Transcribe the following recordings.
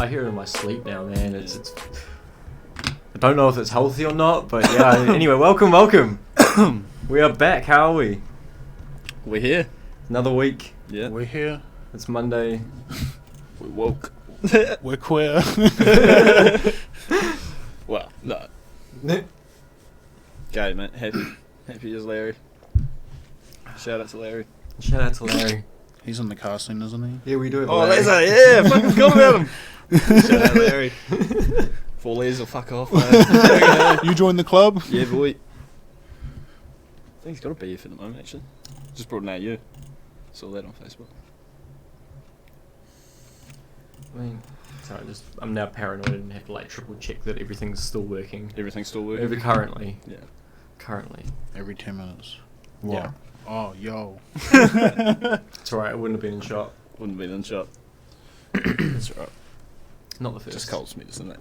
I hear it in my sleep now, man. It's. I don't know if it's healthy or not, but yeah. Anyway, welcome. We are back. How are we? We're here. Another week. Yeah. We're here. It's Monday. We woke. We're queer. Well, no. Okay, mate. Happy as Larry. Shout out to Larry. Shout out to Larry. He's in the casting, isn't he? Yeah, we do have Oh, Larry. there's a fucking forgot about him. Shout out Larry. 4 layers will fuck off, mate. You joined the club? Yeah, boy. I think he's got a beef at the moment, actually. Just brought it out you. Saw that on Facebook. I mean, sorry, I'm now paranoid and have to like triple check that everything's still working. Everything's still working? Currently. Yeah. Currently. Every 10 minutes. What? Yeah. Oh, yo. It's alright, it wouldn't have been in shot. Wouldn't be in shot. That's right. Not the first. Just cold smith, isn't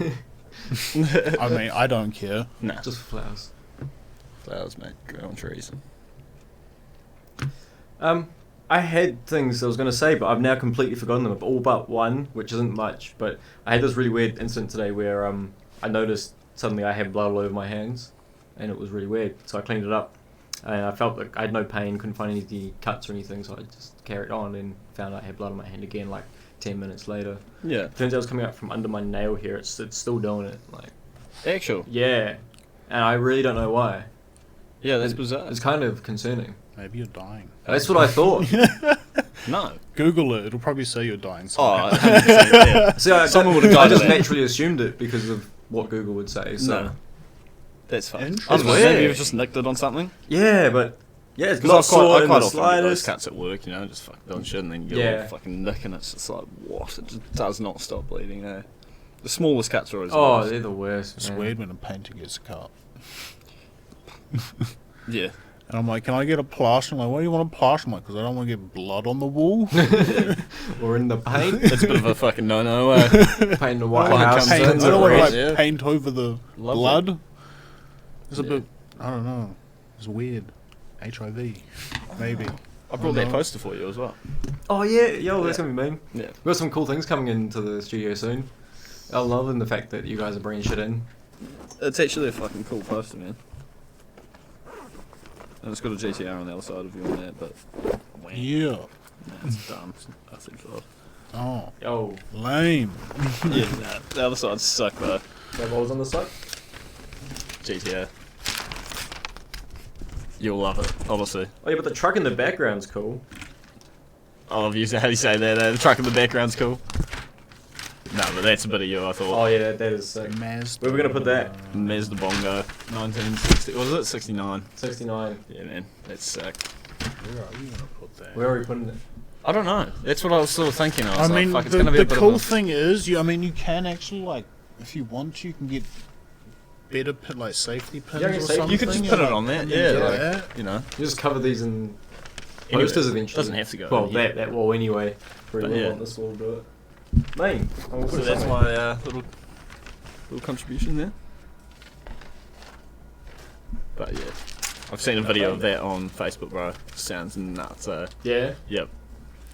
it? I mean, I don't care. Nah. Just flowers. Flowers, mate. Grow on trees. I had things I was going to say, but I've now completely forgotten them. All but one, which isn't much. But I had this really weird incident today where I noticed suddenly I had blood all over my hands, and it was really weird. So I cleaned it up, and I felt like I had no pain, couldn't find any cuts or anything. So I just carried on and found I had blood on my hand again, like 10 minutes later. Yeah. Turns out it was coming out from under my nail here. It's still doing it. Like. Actual? Yeah, and I really don't know why. Yeah, that's bizarre. It's kind of concerning. Maybe you're dying. That's what I thought. No. Google it. It'll probably say you're dying. Oh, Somehow. 100%, yeah. See, Someone would have I gone to just that. naturally assumed it because of what Google would say. So. No. That's fine. Interesting. I was It's maybe weird. you've just nicked it on something. Yeah, but yeah, it's Because not sore I in quite the often get those slightest. cuts at work, you know, just fucking doing shit and then you get Yeah. a fucking nick and it's just like, what? It just does not stop bleeding, eh? The smallest cuts are always Oh, worse. they're the worst. It's man. weird when a painter gets a cut. Yeah. And I'm like, can I get a plaster? I'm like, why do you want a plaster? I'm like, because I don't want to get blood on the wall. Or in the paint. That's a bit of a fucking no-no, eh? Paint the I White don't want House. to paint, I turns don't it want to red. like Yeah. paint over the Lovely. blood. It's a Yeah. bit, I don't know. It's weird. HIV, maybe. I brought that poster for you as well. Oh yeah, yo, that's Yeah. gonna be mean. Yeah. We've got some cool things coming into the studio soon. I'm loving the fact that you guys are bringing shit in. It's actually a fucking cool poster, man. And it's got a GTR on the other side of you on that, but... Yeah. Nah, it's dumb. I think so. Oh, Yo, lame. Yeah, nah, the other side's suck though. that was on the side. GTR. You'll love it, honestly. Oh yeah, but the truck in the background's cool. I love you. How do you say that? The truck in the background's cool. No, but that's a bit of you, I Oh thought. yeah, that is sick. Mazda. Where are we gonna put that? Mazda Bongo, 1960. Was it 69? 69. Yeah, man, that's sick. Where are you going to put that? Where are we putting it? I don't know. That's what I was sort of thinking. I I was mean, like, fuck, it's gonna be a the bit cool of a... thing is, you can actually, like, if you want to, you can get better, like, safety pins Yeah, or safety- something. You could just you put know, it on that, you yeah, do like, that. you know. You just cover these in Anyway, posters eventually. doesn't have to go Well, in here. that wall anyway. Pretty But well yeah. on this wall do it. Main. So that's my little contribution there. But yeah, I've seen a video of that on Facebook, bro. Sounds nuts. Yeah. Yep,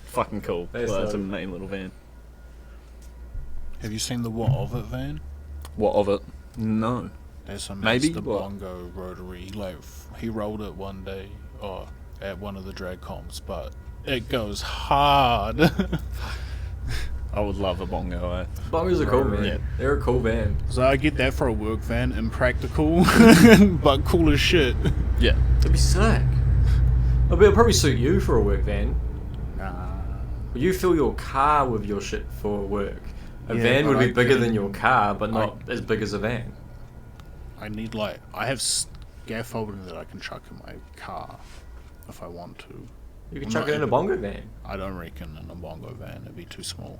fucking cool. That's Well, it's a dope. mean little van. Have you seen the What of It van? What of it? No. There's a Maybe, Mazda what? Bongo rotary. Like, he rolled it one day, at one of the drag comps, but it goes hard. I would love a bongo. Bongos are cool, man. Yeah. They're a cool van. So I get that for a work van, impractical, but cool as shit. Yeah. That'd be sick. It'll probably suit you for a work van. Nah. But you fill your car with your shit for work. A Yeah, van would but be I bigger can- than your car, but not as big as a van. I need, like, I have scaffolding that I can chuck in my car if I want to. You could I'm chuck not it in a even- bongo van. I don't reckon in a Bongo van, it'd be too small.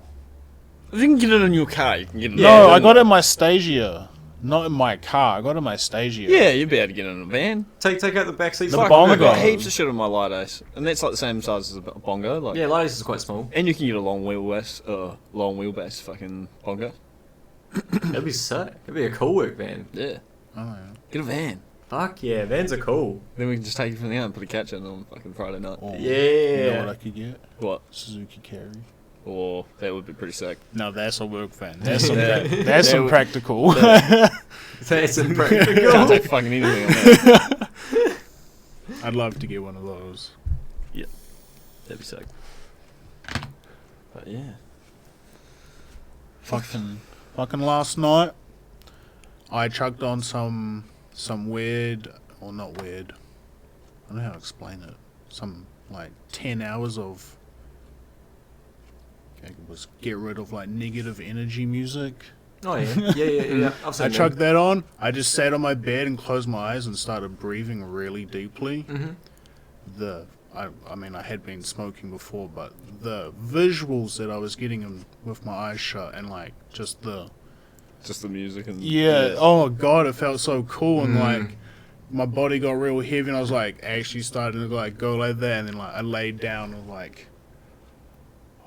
If you can get it in your car, you can get it. Yeah, No, I then- got it in my Stagia. Not in my car, I got it in my Stagia. Yeah, you'd be able to get it in a van. Take out the back seats. The Fuck, bongo. I've got yeah. heaps of shit on my light ace, and that's like the same size as a bongo. Like, Yeah, Ladies is quite small. and you can get a long wheelbase fucking bongo. That'd be sick. That'd be a cool work van. Yeah, Oh, yeah. get a van. Fuck yeah, vans are cool. Then we can just take everything out and put a catch in on fucking Friday night. Or, Yeah. You know what I could get? What? Suzuki Kerry. or that would be pretty sick. No, that's a work van. That's some, Yeah. that's That some would- practical. That's impractical. Can't take fucking anything on that. I'd love to get one of those. That'd be sick. But yeah. Fucking last night, I chucked on some weird, or not weird, I don't know how to explain it. Some like 10 hours of, was get rid of like negative energy music. Oh yeah, yeah. I've seen I chucked that on. I just sat on my bed and closed my eyes and started breathing really deeply. Mm-hmm. I mean, I had been smoking before, but the visuals that I was getting with my eyes shut and like just the music and oh my god, it felt so cool and Mm. like my body got real heavy and I was like actually starting to like go like that and then like I laid down and like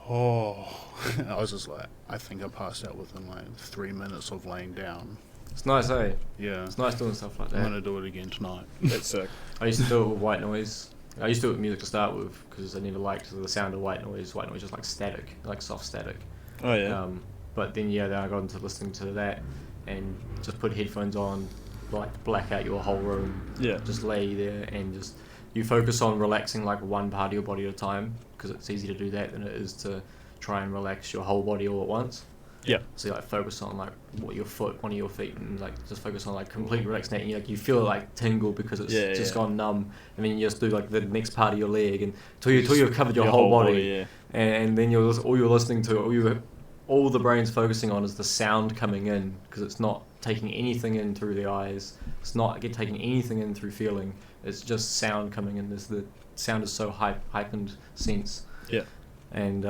I was just like, I think I passed out within like 3 minutes of laying down. It's nice, eh? Yeah, It's nice doing stuff like I'm that. gonna do it again tonight. That's sick. I used to do it with white noise. I used to do it with music to start with because I never liked the sound of white noise. White noise is like static, like soft static. Oh yeah. But then then I got into listening to that and just put headphones on, like black out your whole room. Yeah. Just lay there and just you focus on relaxing like one part of your body at a time because it's easier to do that than it is to try and relax your whole body all at once. Yeah. So you like focus on like one of your feet, and like just focus on like completely relaxing that. And you feel it like tingle because it's just gone numb, and then you just do like the next part of your leg, and till you've covered your whole body, yeah. and then all you're listening to, all the brain's focusing on is the sound coming in because it's not taking anything in through the eyes, it's not taking anything in through feeling. It's just sound coming in. The sound is so heightened sense. Yeah. And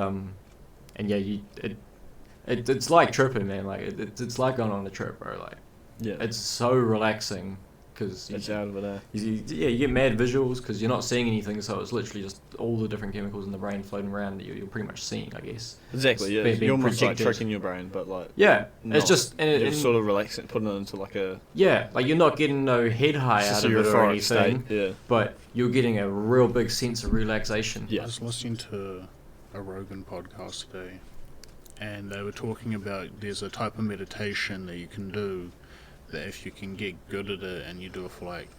yeah, it's like tripping, man. Like it's like going on a trip, bro. Like Yeah. it's so relaxing because It's out of it, eh? you get mad visuals because you're not seeing anything, so it's literally just all the different chemicals in the brain floating around that you're pretty much seeing, I guess. Exactly, yeah. Being You're almost like projected. tricking your brain, but like Yeah, not. it's just You're sort of relaxing, putting it into like a yeah, like you're not getting no head high it's out just of a it or euphoric anything, state. Yeah. but you're getting a real big sense of relaxation. Yeah. I was listening to a Rogan podcast today, and they were talking about there's a type of meditation that you can do that if you can get good at it and you do it for like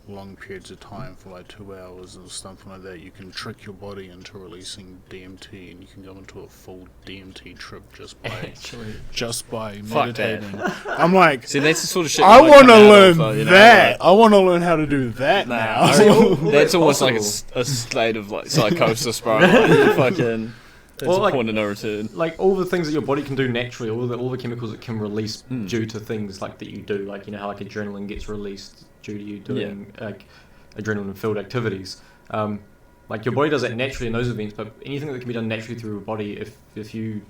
long periods of time, for like 2 hours or something like that, you can trick your body into releasing DMT and you can go into a full DMT trip just by Actually, Fuck that. meditating. I'm like, See, that's the sort of shit I wanna want to come out learn of, you know, that. like- I want to learn how to do that Nah, now. I reckon that's It's almost like possible. a state of like psychosis, bro. Like, you fucking. That's Well, a like- point of no return. like all the things that your body can do naturally, all the chemicals it can release Mm. due to things like that you do, like how like adrenaline gets released due to you doing like adrenaline filled activities. Like your body does that naturally in those events, but anything that can be done naturally through your body, if you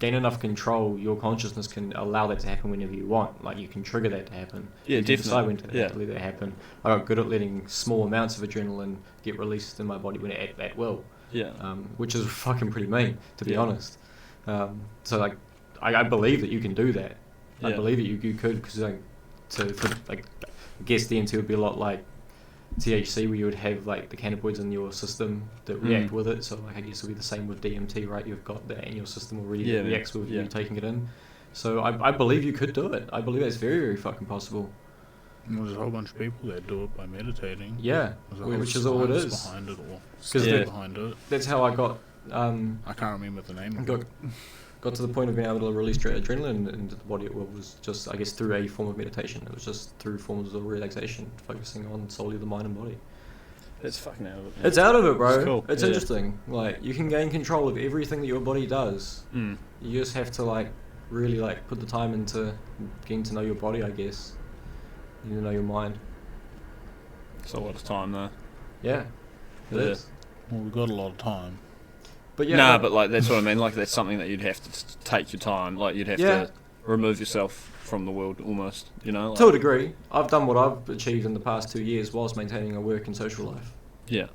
gain enough control, your consciousness can allow that to happen whenever you want. Like you can trigger that to happen. Yeah, you can decide definitely. when to let that happen. I got good at letting small amounts of adrenaline get released in my body when at will. Yeah. Which is fucking pretty mean, to be Yeah. honest. So like, I believe that you can do that. I Yeah. believe that you could, because like, I guess DMT would be a lot like THC, where you would have like the cannabinoids in your system that react with it. So like, I guess it would be the same with DMT, right? You've got that in your system already Yeah, that man. reacts with Yeah. you taking it in. So I believe you could do it. I believe that's very, very fucking possible. There's a whole bunch of people that do it by meditating. Yeah, There's a whole which is all it science is. behind it, or 'Cause study the- behind it. That's how I got I can't remember the name of it. got to the point of being able to release adrenaline into the body. It was just, I guess, through a form of meditation. It was just through forms of relaxation, focusing on solely the mind and body. It's fucking out of it. It's out of it, bro. It's cool. It's Yeah. interesting. Like, you can gain control of everything that your body does. Mm. You just have to, like, really, like, put the time into getting to know your body, I guess. You need to know your mind. It's a lot of time though. Yeah, it Yeah. is. Well, we've got a lot of time. But yeah, Nah, but like that's what I mean. Like that's something that you'd have to take your time. Like you'd have Yeah. to remove yourself from the world almost. You know. Like, to a degree, I've done what I've achieved in the past 2 years whilst maintaining a work and social life. Yeah.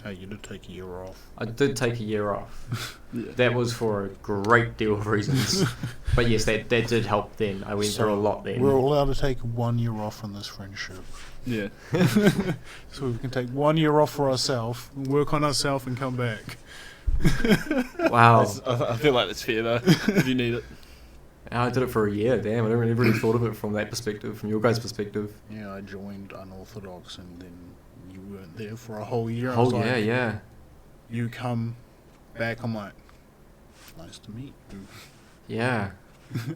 Hey, you did take a year off. I did take a year off. Yeah. That was for a great deal of reasons. But yes, that did help then. I went through a lot then. We're allowed to take 1 year off in this friendship. Yeah. So we can take 1 year off for ourselves, work on ourselves and come back. Wow. I feel like that's fair though. If you need it. I did it for a year. Damn, I never really thought of it from that perspective, from your guys' perspective. Yeah, I joined Unorthodox, and then you weren't there for a whole year. I Oh was yeah, like, yeah. You come back, I'm like, nice to meet you. Yeah.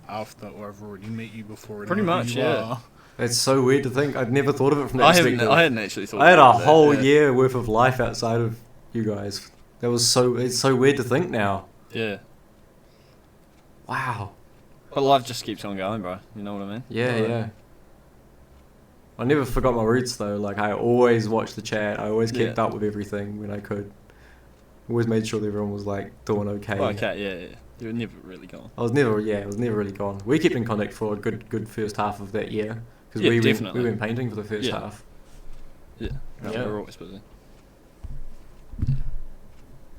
After I've already met you before. I Pretty know who much, you yeah. are. It's so weird to think. I'd never thought of it from that perspective. I hadn't actually thought. I had a about that, whole yeah. year worth of life outside of you guys. It's so weird to think now. Yeah, Wow. but life just keeps on going, bro. You know what I mean? Yeah, Like, yeah. I never forgot my roots though. Like I always watched the chat. I always kept Yeah. up with everything when I could. Always made sure that everyone was like doing okay. Okay, yeah. You're never really gone. I was never really gone. We kept in contact for a good first half of that year because Yeah, we definitely. went painting for the first Yeah. half. Yeah. No, Yeah. we're always busy.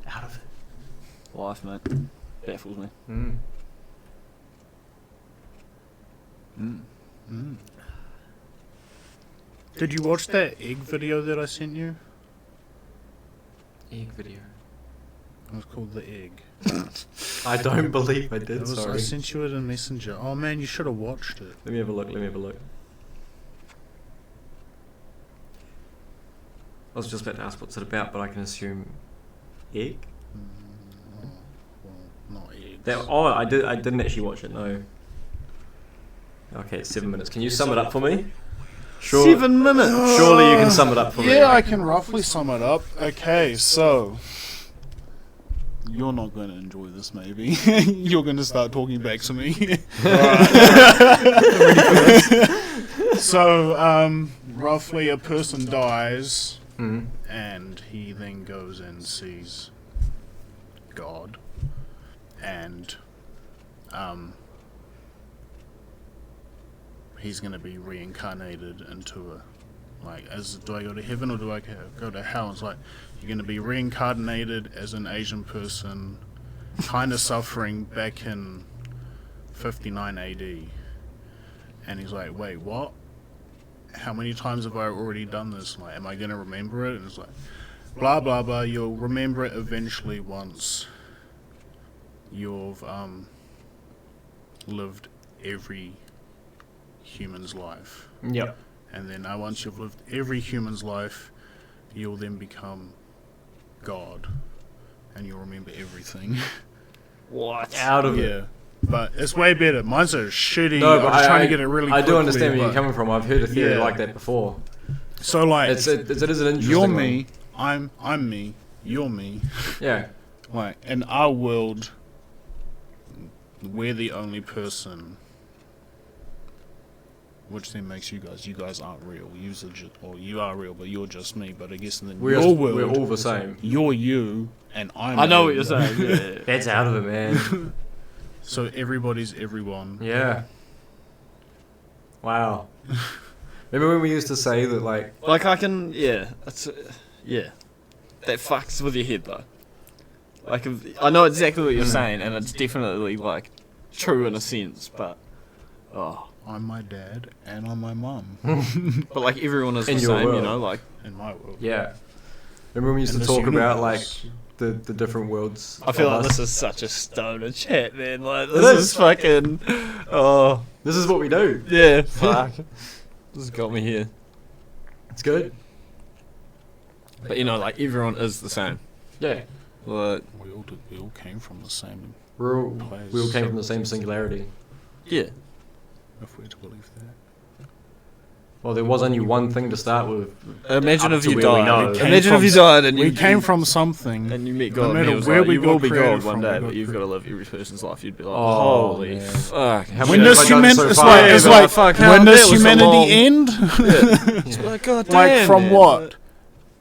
Out of it. Life, mate, baffles me. Mm. Mm. Did you watch that egg video that I sent you? Egg video. It was called The Egg. I don't believe I did. I Sorry. sent you it in Messenger. Oh man, you should have watched it. Let me have a look. I was just about to ask what's it about, but I can assume egg. Oh, well, not eggs. I didn't actually watch it. No. Okay, it's 7 minutes. Can you sum it up for me? Sure. 7 minutes. Surely you can sum it up for me. Yeah, I can roughly sum it up. Okay, so you're not going to enjoy this, maybe. You're going to start talking back to me. So, roughly a person dies, Mhm. and he then goes and sees God, and he's going to be reincarnated into do I go to heaven or do I go to hell? It's like, you're going to be reincarnated as an Asian person, kind of suffering back in 59 AD. And he's like, wait, what? How many times have I already done this? Like, am I going to remember it? And it's like, blah, blah, blah. You'll remember it eventually once you've lived every human's life. Yep. And then once you've lived every human's life, you'll then become God. And you'll remember everything. What? Out of it. Yeah. But it's way better. Mine's a shitty. No, I but was trying to get it really I do quickly, understand where you're but- coming from. I've heard a theory Yeah. like that before. So, like, It is an interesting you're one. me, I'm me, you're me. Yeah. Like, in our world, we're the only person, which then makes you guys aren't real. You are real, but you're just me. But I guess in your world, We're all the same. you're you, and I'm I know you. what you're saying. Yeah. That's out of it, man. So everybody's everyone. Yeah. Wow. Remember when we used to say that, like, Like I can, yeah. That's, yeah. That fucks with your head though. Like I know exactly what you're saying, and it's definitely like true in a sense, but I'm my dad, and I'm my mum. but like everyone is In the your same, you world. know. Like In my world. yeah. Remember when we used In to this talk about, like, universe. the different worlds? I feel of like us? this is such a stoner chat, man. Like this It is is. fucking. Oh This is what we do. yeah, fuck. This has got me here. It's good. But you know, like everyone is the same. Yeah. Like We all came from the same We all place. came from the same singularity. yeah. If we're to believe that. Well, there was only one thing to start with. Imagine Up if to you where we know. died. We came Imagine if from you died and We you came from something. and you met No God. and matter he was where like, we you got will be created God one from, day, we but got you've got to live every person's life. You'd be like, Oh, holy man. fuck. How When many does have I done humanity? so It's far? like, Yeah, it's but like fuck, how when that does was so humanity long. end? It's like, God Like damn, from man. what?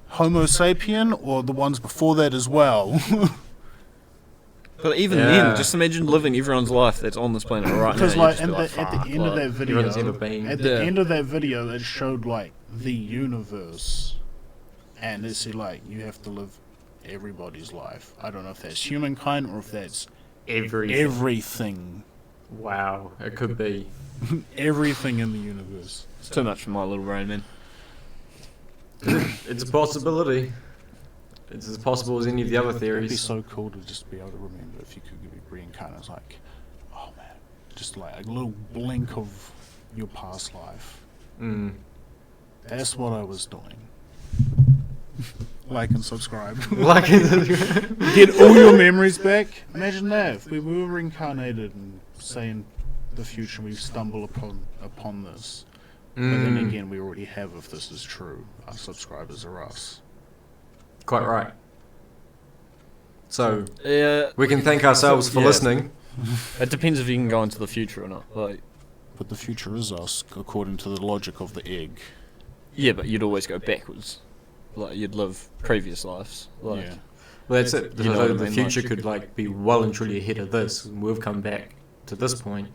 Homo sapien or the ones before that as well? But even Yeah. then, just imagine living everyone's life that's on this planet right now. Because you'd like, just be at "Fuck, the end of like, that video, everyone's ever been. at the Yeah. end of that video, it showed like the universe, and it said like you have to live everybody's life. I don't know if that's humankind or if that's everything, Wow. It could be. everything in the universe. It's too much for my little brain, man. It's a possibility. it's as possible as any of the other It'd be theories. so cool to just be able to remember if you could be reincarnated. It's like, oh man, just like a little blink of your past life. Mm. That's what I was doing. Like and subscribe. Like, Get all your memories back. Imagine that if we were reincarnated and say in the future we stumble upon this. But then again, we already have, if this is true. Our subscribers are us. Quite right. So Yeah, we can thank ourselves for Yeah. listening. it depends if you can go into the future or not. Like, But the future is us, according to the logic of the egg. yeah, but you'd always go backwards. Like, you'd live previous lives. Like, Yeah. Well, that's it. You know what I The mean, future like- could be well and truly ahead of this, and we've come back to this point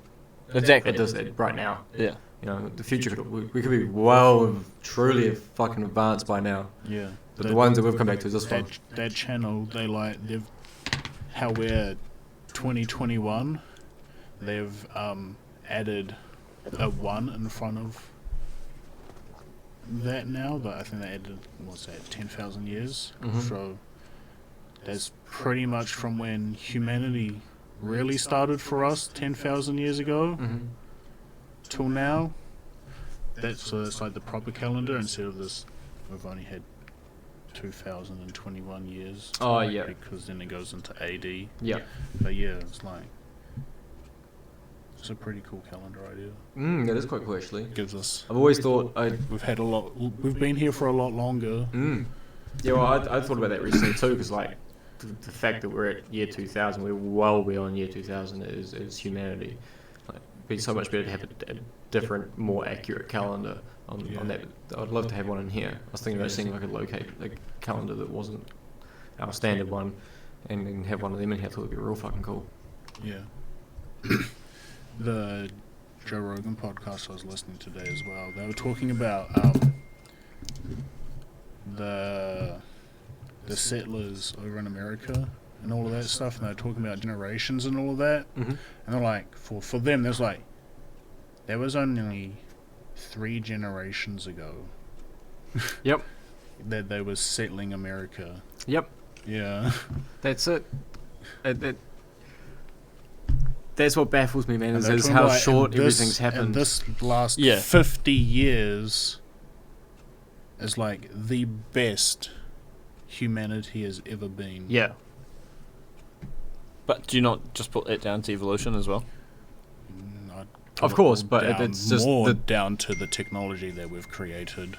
exactly. right now. Yeah. The future we could be well and truly fucking advanced by now. Yeah. But the ones that we've come back to is this one. That channel, they've how we're 2021. They've added a 1 in front of that now. But I think they added, what's that, 10,000 years. Mhm. So that's pretty much from when humanity really started for us 10,000 years ago Mm-hmm. till now. That's like the proper calendar instead of this. We've only had 2021 years. Oh, yeah. Because then it goes into AD. Yeah. But yeah, it's like it's a pretty cool calendar idea. That is quite cool, actually. Gives us. I've always thought We've had a lot. We've been here for a lot longer. Yeah, well, I thought about that recently too, because the fact that we're at year 2000, we're well beyond year 2000 as humanity. Like, it'd be so much better to have a different, more accurate calendar on that. I'd love to have one in here. I was thinking about seeing if I could locate a calendar that wasn't our standard one, and have one of them in here. I thought it'd be real fucking cool. Yeah. The Joe Rogan podcast I was listening to today as well. They were talking about the settlers over in America and all of that stuff, and they're talking about generations and all of that. Mm-hmm. And they're like, for them, there's like, there was only 3 generations ago. Yep. That they were settling America. Yep. Yeah. That's it. That's what baffles me, man. And they're Is talking how about, short and this- everything's happened. And this last Yeah. 50 years is like the best humanity has ever been. Yeah. But do you not just put it down to evolution as well? I'd Of put course, it but down it's just more down to the technology that we've created.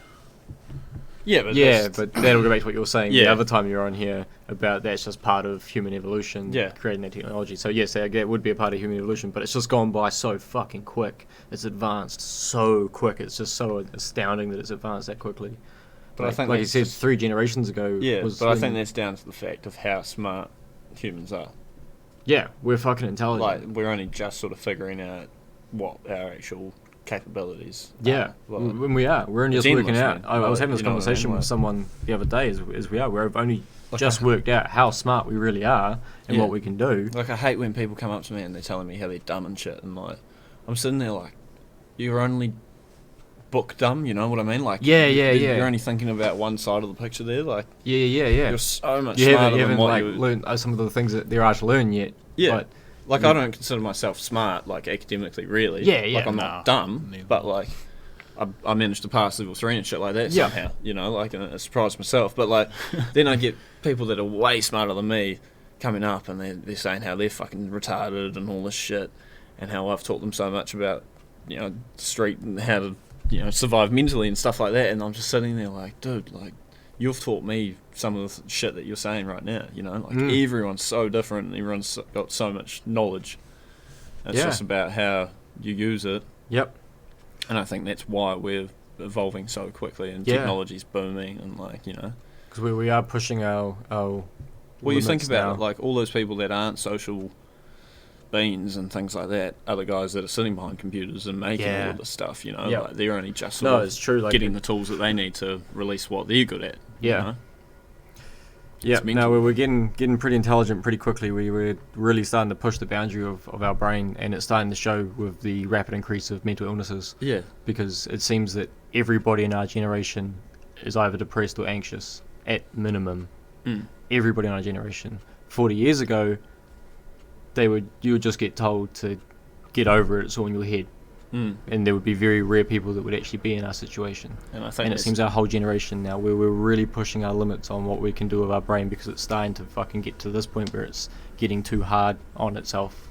Yeah, but Yeah, but that'll go back to what you were saying the Yeah. other time you were on here about that's just part of human evolution, Yeah. creating that technology. So yes, that would be a part of human evolution, but it's just gone by so fucking quick. It's advanced so quick. It's just so astounding that it's advanced that quickly. But I think like you that's said, just- 3 generations ago. yeah, was but I when- think that's down to the fact of how smart humans are. yeah, we're fucking intelligent. Like, we're only just sort of figuring out what our actual capabilities Yeah, are. Like, when we are, we're only it's just working endless, out. man. I was having this You know what I conversation mean? with Like- someone the other day, as we are. We've only Like just worked out how smart we really are and Yeah. what we can do. Like, I hate when people come up to me and they're telling me how they're dumb and shit, and like, I'm sitting there like, you're only book dumb, you know what I mean? Like, Yeah, yeah, yeah. You're only thinking about one side of the picture there. Like, Yeah. you're so much You smarter haven't, than what like you. learned some of the things that there are to learn yet. Yeah. But Like, I don't consider myself smart, like, academically, really. Yeah, yeah. Like, I'm Nah, not dumb, neither. but, like, I managed to pass level 3 and shit like that Yeah. somehow, you know, like, and it surprised myself. But, like, then I get people that are way smarter than me coming up, and they're saying how they're fucking retarded and all this shit, and how I've taught them so much about, you know, the street and how to, you know, survive mentally and stuff like that. And I'm just sitting there like, dude, like, you've taught me some of the shit that you're saying right now, you know? Like, everyone's so different and everyone's got so much knowledge. It's Yeah. just about how you use it. yep, And I think that's why we're evolving so quickly and Yeah. technology's booming and, like, you know. because we are pushing our Well, you think limits about now. it, like, all those people that aren't social beings and things like that are the guys that are sitting behind computers and making Yeah. all of this stuff, you know? Yeah. Like, they're only just sort No, of it's true. Like getting the tools that they need to release what they're good at. Yeah. You know? yeah, it's mental. no, we're getting pretty intelligent pretty quickly. We're really starting to push the boundary of our brain, and it's starting to show with the rapid increase of mental illnesses. Yeah. Because it seems that everybody in our generation is either depressed or anxious at minimum. Everybody in our generation. 40 years ago, you would just get told to get over it. It's all in your head. And there would be very rare people that would actually be in our situation. And I think And it seems our whole generation now, where we're really pushing our limits on what we can do with our brain, because it's starting to fucking get to this point where it's getting too hard on itself.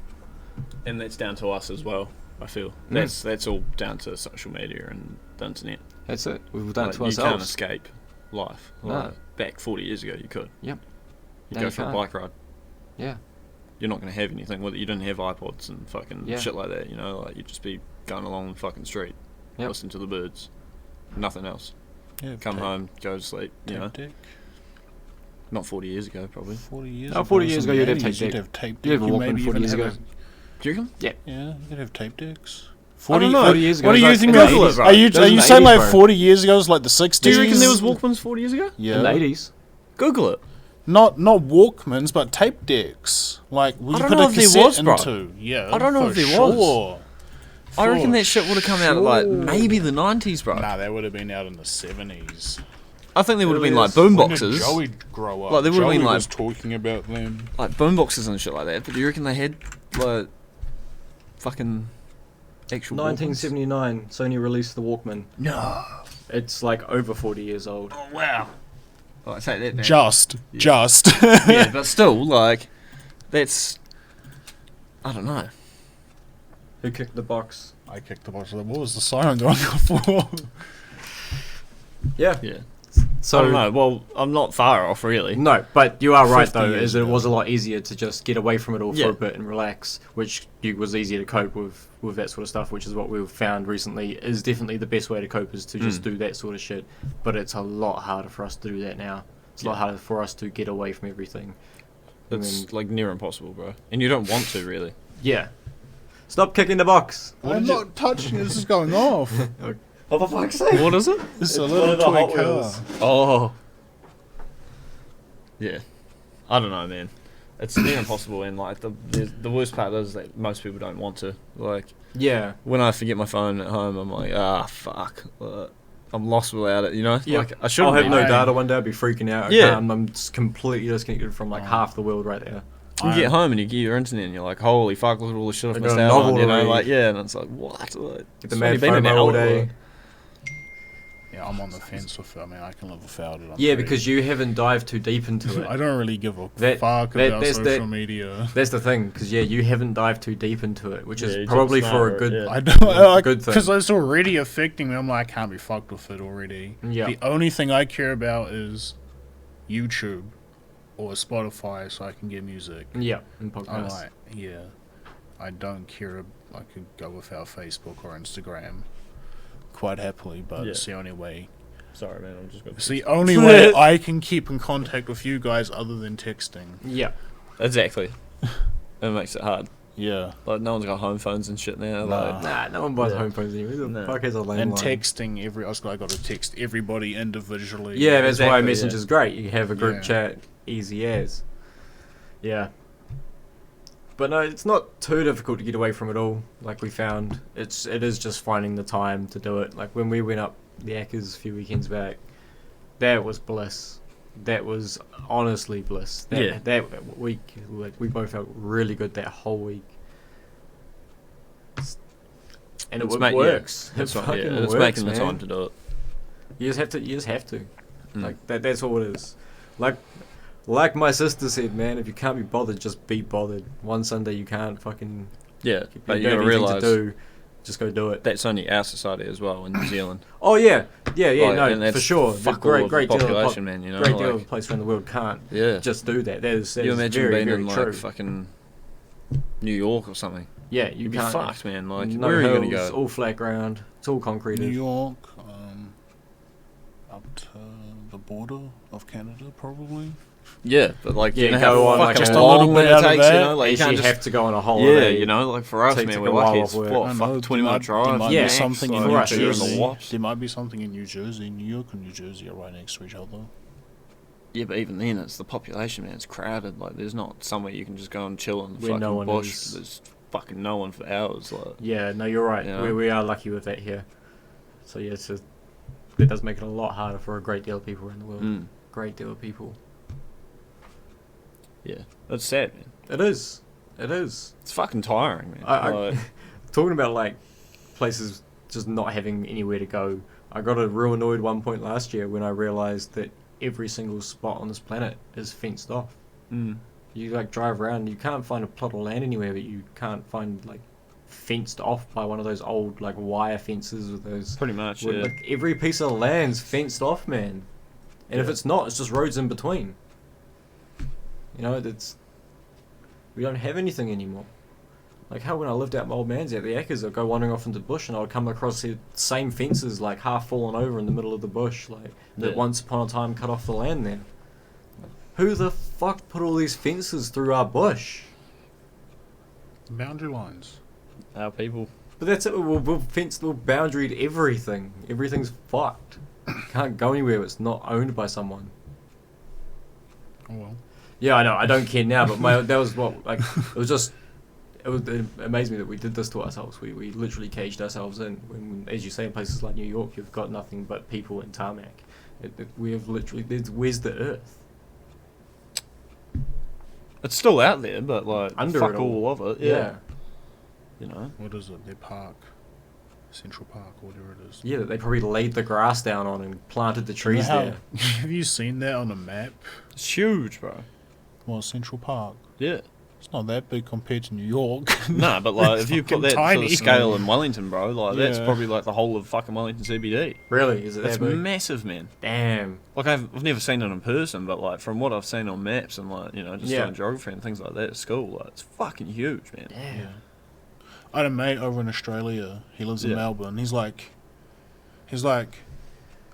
And that's down to us as well, I feel. That's all down to social media and the internet. That's it. We've done it to You ourselves. can't escape life. No. Back 40 years ago, you could. Yep. You No, go you for a can't. bike ride. Yeah. You're not going to have anything with it. You didn't have iPods and fucking Yeah. shit like that, you know? Like, you'd just be going along the fucking street, listening to the birds. Nothing else. Yeah, Come home, go to sleep, you know? Tape deck. Not 40 years ago, probably. 40 years No, ago. 40 years ago, you'd have in the tape 80s, you'd deck. have tape You'd have deck. a You Walkman maybe 40 even years have ago. Do you reckon? Yeah, you'd have tape decks. I don't know. 40 years ago. What are it you was thinking like about? in the 80s, bro. Are you Those in the saying 80s, like bro. 40 years ago was like the 60s? Do you reckon there was Walkmans 40 years ago? Yeah. In the 80s. Google it. Not Walkmans, but tape decks. Like I you don't put know a if there cassette was, bro. into. Yeah, I don't know for if there sure. was. I reckon that shit would have come out at like maybe the 90s, bro. Nah, that would have been out in the 70s. I think there would have been like When did boomboxes. Joey grow up? Like, there would have Joey been, like- was talking about them. Like boomboxes and shit like that. But do you reckon they had like fucking actual 1979, Sony released the Walkman. No. It's like over 40 years old. Oh wow. Oh, I take that back. Just. Yeah, but still, like, that's I don't know. Who kicked the box? I kicked the box. What was the siren going off for? Yeah. Yeah. So I don't know. Well, I'm not far off, really. No, but you are right 50 though, years is it ago. was a lot easier to just get away from it all Yeah. for a bit and relax, which was easier to cope with that sort of stuff, which is what we've found recently is definitely the best way to cope, is to just do that sort of shit. But it's a lot harder for us to do that now. It's a lot harder for us to get away from everything. It's like near impossible, bro. And you don't want to, really. Yeah. Stop kicking the box. I'm not touching it. This is going off. Oh, for fuck's sake. What is it? It's a one little of the toy Hot car. Wheels. Oh. Yeah. I don't know, man. It's near impossible, and like the worst part is that most people don't want to. Like, Yeah. when I forget my phone at home, I'm like, fuck. I'm lost without it, you know? Yeah. Like, I shouldn't I'll have be. no Right. data one day. I'll be freaking out. Yeah. I'm just completely disconnected from like half the world right there. You get home and you get your internet and you're like, holy fuck, look at all the shit I've I missed got a out on, novel you to know? read. Like, yeah, and it's like, what? Like, Get the it's mad only been an FOMO all hour. day. Yeah, I'm on the fence with it. I mean, I can live without it. I'm Yeah, pretty- because you haven't dived too deep into I it. don't really give a That- fuck that- about that's social the- media. That's the thing, because you haven't dived too deep into it, which Yeah, is you probably jumped for a smart, good. yeah. I don't Good thing. because it's already affecting me. I'm like, I can't be fucked with it already. Yeah. The only thing I care about is YouTube or Spotify, so I can get music. Yeah, in I'm podcasts. like, yeah, I don't care. I could go without Facebook or Instagram quite happily, but Yeah. it's the only way. Sorry, man, I'm just going It's the only way I can keep in contact with you guys other than texting. Yeah, Exactly. It makes it hard. Yeah. Like, no one's got home phones and shit now. Nah. Like, nah, no one buys Yeah. home phones anymore. Who the No. fuck has a landline? And texting I got to text everybody individually. Yeah, that's why Exactly, Messenger's great. You have a group Yeah. chat, easy as. Yeah. But no, it's not too difficult to get away from it all. Like we found, it is just finding the time to do it. Like when we went up the Ackers a few weekends back, that was bliss. That was honestly bliss. That week, like we both felt really good that whole week. And It's it ma- yeah, works. it's, It fucking it's works, making the man. time to do it. You just have to. Mm. Like that's all it is. Like my sister said, man, if you can't be bothered, just be bothered. One Sunday you can't fucking Yeah, but you don't gotta have anything realise to do, just go do it. that's only our society as well in New Zealand. Oh yeah, yeah, Like, no, and that's for sure. The fuck all of the great deal of population, man, you know? great deal like, of the place around the world can't yeah. just do that. That is You imagine very, being very in, true. like, fucking New York or something. Yeah, you You'd be can't. fucked, man. Like, no where are you hills, going to go? all flat ground. It's all concreted. New York, up to the border of Canada, probably. Yeah, but, like, Yeah, you know go how on, like, fucking just a long little bit that out it of takes, you that. know? Like, you You can't just... have to go on a Yeah, holiday. you know, like, for us, Takes man, like we're a while lucky. off It's, work. what, I fuck, know, 20-minute there drive? might Yeah, be something in for New us, you're in the Jersey. wops. There might be something in New Jersey. New York and New Jersey are right next to each other. Yeah, but even then, it's the population, man. It's crowded. Like, there's not somewhere you can just go and chill in the Where fucking no one bush. is. There's fucking no one for hours. Like, Yeah, no, you're right. Yeah. We are lucky with that here. So yeah, it does make it a lot harder for a great deal of people around the world. mm. Great deal of people. Yeah, that's sad, man. It is. It is. It's fucking tiring, man. I talking about like places just not having anywhere to go. I got a real annoyed one point last year when I realised that every single spot on this planet is fenced off. You like drive around, you can't find a plot of land anywhere, but you can't find like fenced off by one of those old like wire fences with those. Pretty much, yeah. Like every piece of land's fenced off, man. And if it's not, it's just roads in between. You know, we don't have anything anymore. Like how when I lived out my old man's at the Acres, I'd go wandering off into the bush and I would come across the same fences like half fallen over in the middle of the bush, like that once upon a time cut off the land there. Who the fuck put all these fences through our bush? Boundary lines. Our people. But that's it, we've fenced, we've boundaried everything. Everything's fucked. Can't go anywhere, it's not owned by someone. Oh well. Yeah, I know, I don't care now, but that was what, like, it amazed me that we did this to ourselves. We literally caged ourselves in. When, as you say, in places like New York, you've got nothing but people and tarmac. We have literally, where's the earth? It's still out there, but like Under fuck it all of it. Yeah. You know. What is it? Their park, Central Park, whatever it is. Yeah, they probably laid the grass down on and planted the trees there. Have you seen that on a map? It's huge, bro. Well, Central Park. Yeah. It's not that big compared to New York. No, but like if you put that tiny. to the scale in Wellington, bro, like that's Yeah. probably like the whole of fucking Wellington CBD. Really? Is it That's that big? massive, man. Damn. Like I've never seen it in person, but like from what I've seen on maps and like just doing geography and things like that at school, like it's fucking huge, man. Damn. I had a mate over in Australia. He lives in Melbourne. He's like,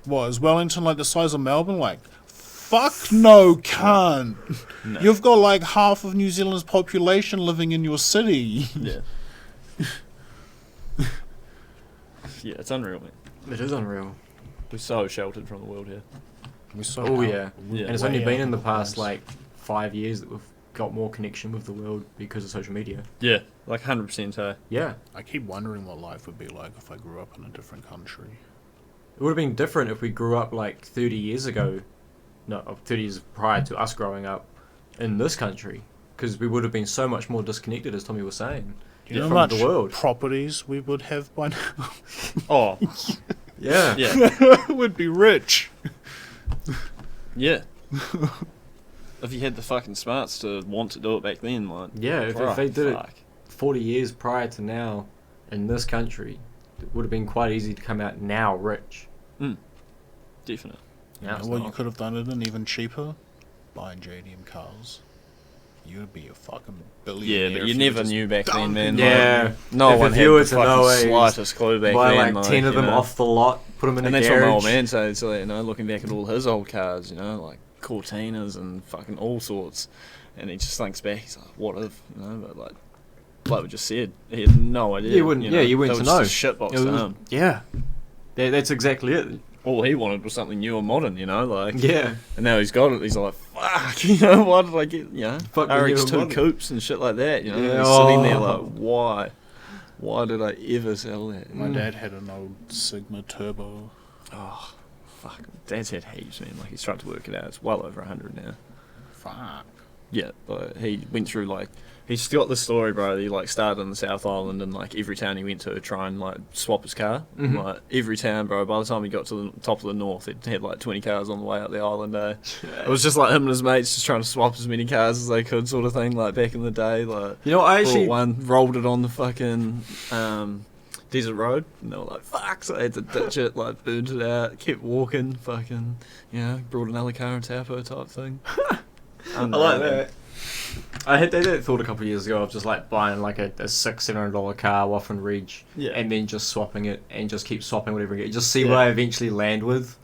what, is Wellington like the size of Melbourne? Like, fuck no, can't. No. You've got like half of New Zealand's population living in your city. Yeah. Yeah, it's unreal, man. It is unreal. We're so sheltered from the world here. We're so Oh out- yeah. we're And it's way only been out in the of past place. like 5 years that we've got more connection with the world because of social media. Yeah, like 100%. Hey. Yeah. I keep wondering what life would be like if I grew up in a different country. It would have been different if we grew up like 30 years ago. No, 30 years prior to us growing up in this country. Because we would have been so much more disconnected, as Tommy was saying, Do you know from how much the world. properties we would have by now? Oh, Yeah. yeah, We'd be rich. yeah. If you had the fucking smarts to want to do it back then, like Yeah, if right, they did fuck. it 40 years prior to now in this country, it would have been quite easy to come out now rich. Definitely. Now it's Well, you not. could have done it in even cheaper. Buying JDM cars. You'd be a fucking Yeah, billionaire. but you if never just knew back then, man. dumped Yeah. Like, no If one you had were the to know fucking it, slightest clue back Buy then. like 10 of you them know. off the lot, put them in And a that's garage. what my old man said. So looking back at all his old cars, like Cortinas and fucking all sorts, and he just thinks back. He's like, "What if?" But like we just said, he had no idea. Yeah, you wouldn't. Yeah, you wouldn't That to know. was just a shitbox It to was- him. Yeah. That's exactly it. All he wanted was something new and modern, like. Yeah. And now he's got it. He's like, "Fuck, why did I get, Fuck the new and RX2 modern." coupes and shit like that, Yeah, He's sitting there oh. like, why? Why did I ever sell that? My dad had an old Sigma Turbo. Oh, fuck. Dad's had heaps, man. Like, he's tried to work it out. It's well over 100 now. Fuck. Yeah, but he went through, he's got this story, bro. He, started in the South Island and, every town he went to try and, swap his car. Mhm. Like, every town, bro, by the time he got to the top of the north, he'd had, 20 cars on the way up the island, It was just, him and his mates just trying to swap as many cars as they could, sort of thing, back in the day. You know, I Brought actually. one, rolled it on the fucking desert road, and they were like, fuck, so I had to ditch it, burned it out, kept walking, fucking, brought another car and Taupo type thing. I like that. I had that thought a couple of years ago of just buying a $600-700 car off and Ridge, Yeah. and then just swapping it and just keep swapping whatever I get, just see what I eventually land with.